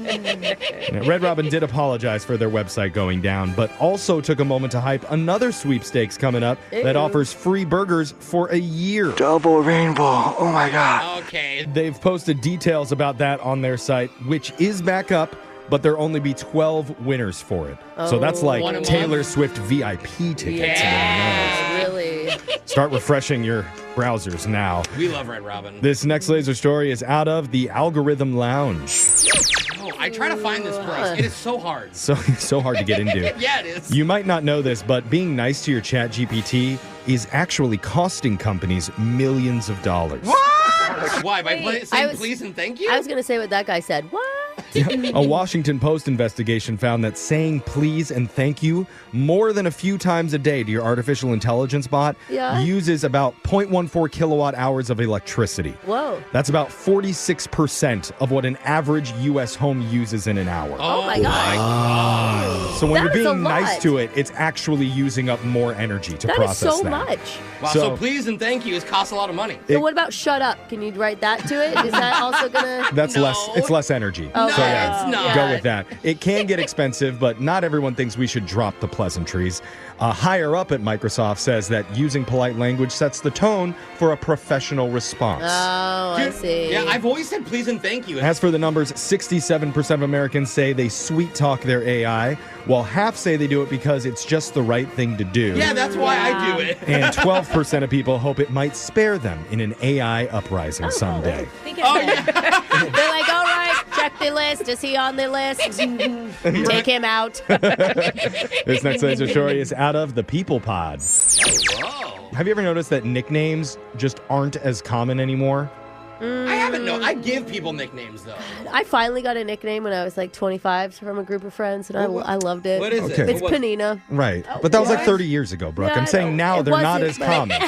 Red Robin did apologize for their website going down, but also took a moment to hype another sweepstakes coming up that offers free burgers for a year. Double rainbow. Oh my God. Okay. They've posted details about that on their site, which is back up, but there'll only be 12 winners for it. So that's One a like month? Taylor Swift VIP tickets. Really? Start refreshing your browsers now. We love Red Robin. This next laser story is out of the Algorithm Lounge. Oh, I try to find this gross. It is so hard. So hard to get into. Yeah, it is. You might not know this, but being nice to your chat GPT is actually costing companies millions of dollars. Why? By saying please and thank you? I was going to say what that guy said. What? A Washington Post investigation found that saying please and thank you more than a few times a day to your artificial intelligence bot uses about 0.14 kilowatt hours of electricity. Whoa. That's about 46% of what an average U.S. home uses in an hour. Oh my God. So when That you're is a being nice lot. to it, it's actually using up more energy to That is process so that. much. Wow, so please and thank you costs a lot of money. So what about shut up? Can you write that to it? Is that also going to... That's less. It's less energy. Oh, so no, yeah, it's not. go with that. It can get expensive, but not everyone thinks we should drop the pleasantries. Higher up at Microsoft says that using polite language sets the tone for a professional response. Oh, I see. Yeah, I've always said please and thank you. As for the numbers, 67% of Americans say they sweet talk their AI, while half say they do it because it's just the right thing to do. Yeah, that's why I do it. And 12% of people hope it might spare them in an AI uprising someday. Oh, yeah. They're like, all right, check the list. Is he on the list? Take him out. This next laser story is out of the People Pod. Have you ever noticed that nicknames just aren't as common anymore? I haven't known. I give people nicknames, though. I finally got a nickname when I was like 25 from a group of friends, and I loved it. What is Okay. it? It's Panina. Right. But that was like 30 years ago, Brooke. Yeah, I'm I saying know. now It they're not wasn't, as but common.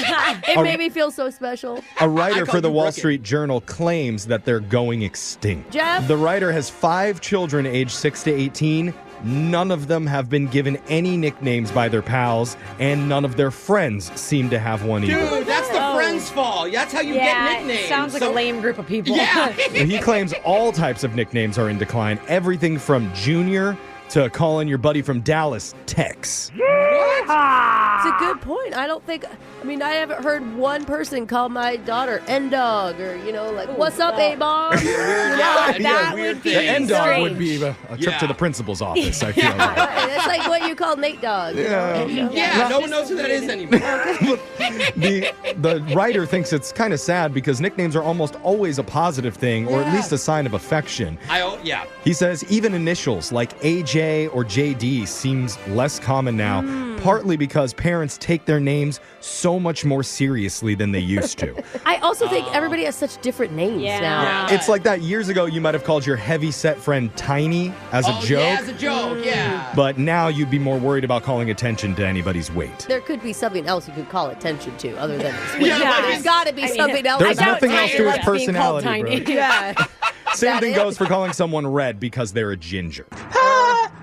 It made me feel so special. A writer call for the you Wall Brooke. Street Journal claims that they're going extinct. Jeff? The writer has 5 children aged 6 to 18. None of them have been given any nicknames by their pals, and none of their friends seem to have one either. Dude, that's the friend's fault. That's how you get nicknames. Sounds like a lame group of people. Yeah. He claims all types of nicknames are in decline, everything from Junior to calling your buddy from Dallas Tex. It's a good point. I haven't heard one person call my daughter N-Dog or, like, what's up, A-Bomb? That would be The end dog strange. would be a trip to the principal's office, I feel like. That's like what you call Nate Dog. Yeah, no one knows who that is anymore. The writer thinks it's kind of sad because nicknames are almost always a positive thing or at least a sign of affection. Yeah. He says even initials like AJ or JD seems less common now, partly because parents take their names so much more seriously than they used to. I also think everybody has such different names now. It's like that years ago you might have called your heavy-set friend Tiny as a joke. Yeah, as a joke, yeah. But now you'd be more worried about calling attention to anybody's weight. There could be something else you could call attention to other than his weight. Yeah, There's got to be something else. There's nothing else to his personality, bro. Yeah. Same thing goes for calling someone red because they're a ginger.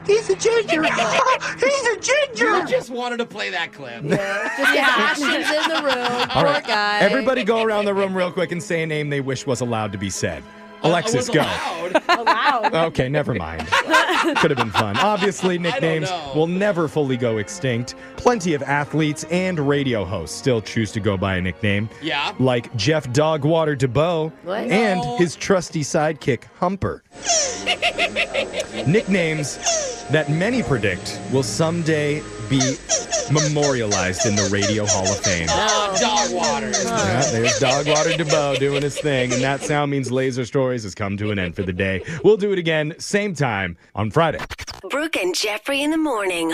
He's a ginger. He's a ginger. You just wanted to play that clip. Just his actions in the room. All Poor right, guy. everybody go around the room real quick and say a name they wish was allowed to be said. Alexis, go. Allowed. Okay, never mind. Could have been fun. Obviously, nicknames will never fully go extinct. Plenty of athletes and radio hosts still choose to go by a nickname. Yeah. Like Jeff Dogwater DeBoe What? and No. his trusty sidekick, Humper. Nicknames that many predict will someday be memorialized in the Radio Hall of Fame. Dogwater. Yeah, there's Dogwater DeBoe doing his thing, and that sound means Laser Stories has come to an end for the day. We'll do it again, same time on Friday. Brooke and Jeffrey in the morning.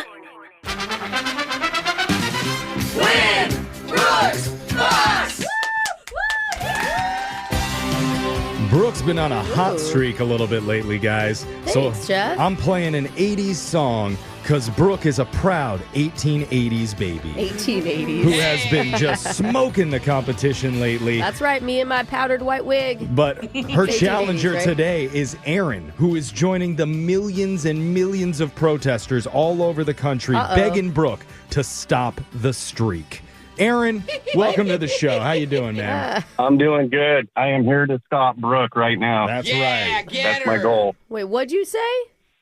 Win! Brooks! Box! Brooke's been on a hot streak a little bit lately, guys. Thanks, Jeff. I'm playing an 80s song because Brooke is a proud 1880s baby 1880s. who has been just smoking the competition lately. That's right, me and my powdered white wig. But her 1880s, challenger right? today is Aaron, who is joining the millions and millions of protesters all over the country begging Brooke to stop the streak. Aaron, welcome to the show. How you doing, man? I'm doing good. I am here to stop Brooke right now. That's right. That's my goal. Wait, what'd you say?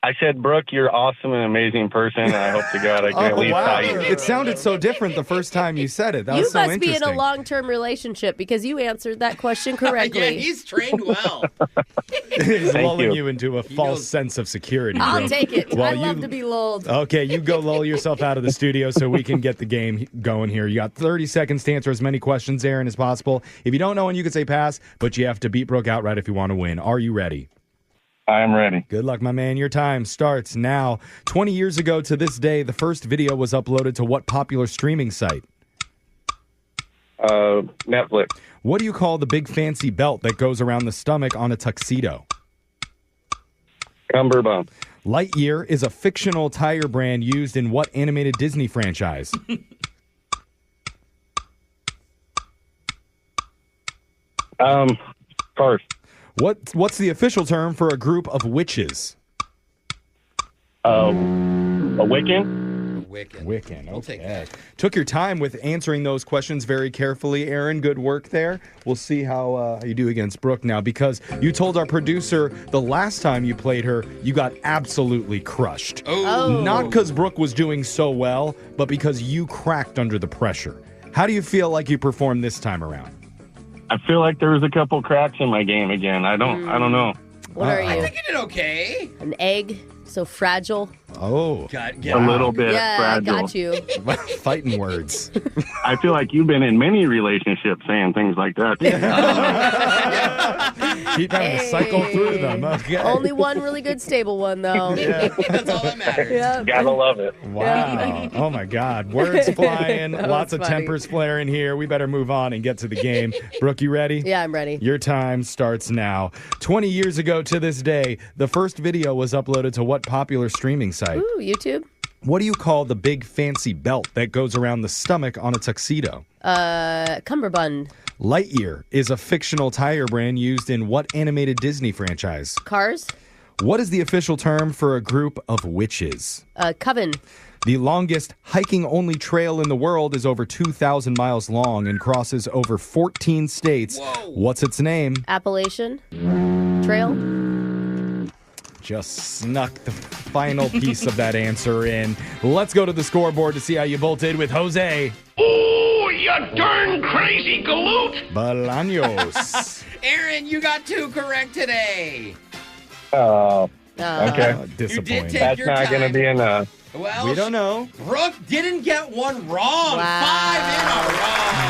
I said, Brooke, you're awesome and amazing person. And I hope to God I can at least tell you. It sounded so different the first time you said it. That You was so must be in interesting. a long-term relationship because you answered that question correctly. Yeah, he's trained well. He's Thank lulling you. you into a false sense of security. I'll Brooke. take it. While I love you- to be lulled. Okay, you go lull yourself out of the studio so we can get the game going here. You got 30 seconds to answer as many questions, Aaron, as possible. If you don't know one, you can say pass, but you have to beat Brooke outright if you want to win. Are you ready? I am ready. Good luck, my man. Your time starts now. 20 years ago to this day, the first video was uploaded to what popular streaming site? Netflix. What do you call the big fancy belt that goes around the stomach on a tuxedo? Cumberbund. Lightyear is a fictional tire brand used in what animated Disney franchise? First. What's the official term for a group of witches? A Wiccan? Wiccan. Okay. Took your time with answering those questions very carefully, Aaron. Good work there. We'll see how you do against Brooke now, because you told our producer the last time you played her, you got absolutely crushed. Oh. Not because Brooke was doing so well, but because you cracked under the pressure. How do you feel like you performed this time around? I feel like there was a couple cracks in my game again. I don't know. What are you? I think you did okay. An egg? So fragile? Oh. A little bit Yeah, fragile. I got you. Fighting words. I feel like you've been in many relationships saying things like that. Keep having to cycle through them. Okay. Only one really good stable one, though. That's all that matters. Yeah. Gotta love it. Wow. Oh, my God. Words flying. That Lots was of funny. tempers flaring here. We better move on and get to the game. Brooke, you ready? Yeah, I'm ready. Your time starts now. 20 years ago to this day, the first video was uploaded to what popular streaming site? Ooh, YouTube? What do you call the big fancy belt that goes around the stomach on a tuxedo? Cumberbund. Lightyear is a fictional tire brand used in what animated Disney franchise? Cars? What is the official term for a group of witches? Coven. The longest hiking-only trail in the world is over 2,000 miles long and crosses over 14 states. Whoa. What's its name? Appalachian. Trail? Just snuck the final piece of that answer in. Let's go to the scoreboard to see how you both did with Jose Oh, you darn crazy galoot! Bolaños. Aaron, you got 2 correct today. Oh, okay. Disappointing. take your That's not going time. to be enough. Well, We don't know. Brooke didn't get one wrong. Wow.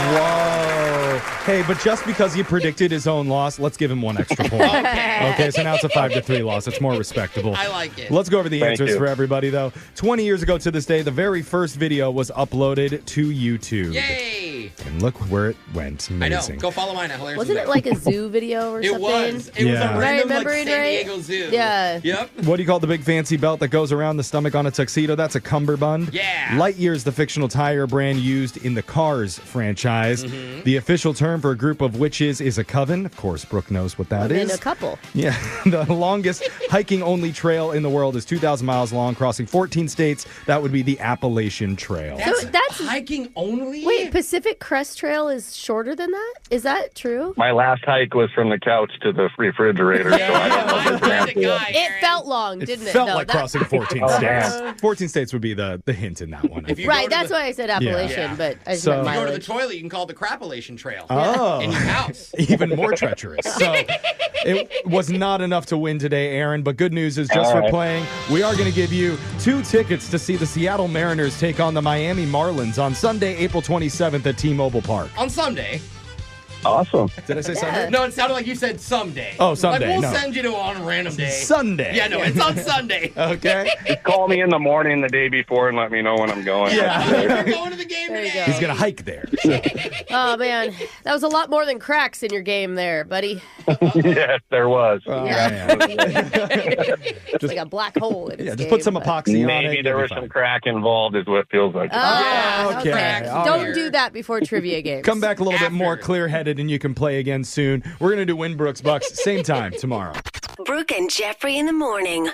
5 in a row. Whoa. Hey, but just because he predicted his own loss, let's give him one extra point. Okay, so now it's a 5-3 loss. It's more respectable. I like it. Let's go over the Thank answers you. for everybody, though. 20 years ago to this day, the very first video was uploaded to YouTube. Yay! And look where it went. Amazing. I know. Go follow mine at Hilarious. Wasn't it like a zoo video or It something? was. It was Yeah. a Right, random remember like it, San right? Diego Zoo. Yeah. Yep. What do you call the big fancy belt that goes around the stomach on a tuxedo? That's a cummerbund. Yeah. Lightyear's the fictional tire brand used in the Cars franchise. Mm-hmm. The official term for a group of witches is a coven. Of course, Brooke knows what that is. And a couple. Yeah, the longest hiking-only trail in the world is 2,000 miles long, crossing 14 states. That would be the Appalachian Trail. That's hiking only? Wait, Pacific Crest Trail is shorter than that? Is that true? My last hike was from the couch to the refrigerator. So I don't know if it's It felt long, didn't it? Felt No, like that- crossing 14 Oh, states. man. 14 states would be the hint in that one. I think. Right, that's why I said Appalachian, but I just meant If you go to the mileage. toilet, you can call it the Crapalachian Trail. Oh. In your house. Even more treacherous. So it was not enough to win today, Aaron, but good news is just All for right. playing, we are going to give you 2 tickets to see the Seattle Mariners take on the Miami Marlins on Sunday, April 27th at T-Mobile Park. On Sunday. Awesome. Did I say Sunday? No, it sounded like you said someday. Oh, someday, Like, we'll no. send you to on a random day. Sunday. Yeah, no, it's on Sunday. Okay. Just call me in the morning the day before and let me know when I'm going. We're going to the game There you today. go. He's going to hike there. Oh, man. That was a lot more than cracks in your game there, buddy. Yes, there was. It's like a black hole in his Yeah, just game, put some but- epoxy on it. Maybe there you'll was be some fine. crack involved is what it feels like. Oh, okay. All Don't right. do that before trivia games. Come back a little bit more clear-headed and you can play again soon. We're going to do Win Brooks Bucks same time tomorrow. Brooke and Jeffrey in the morning.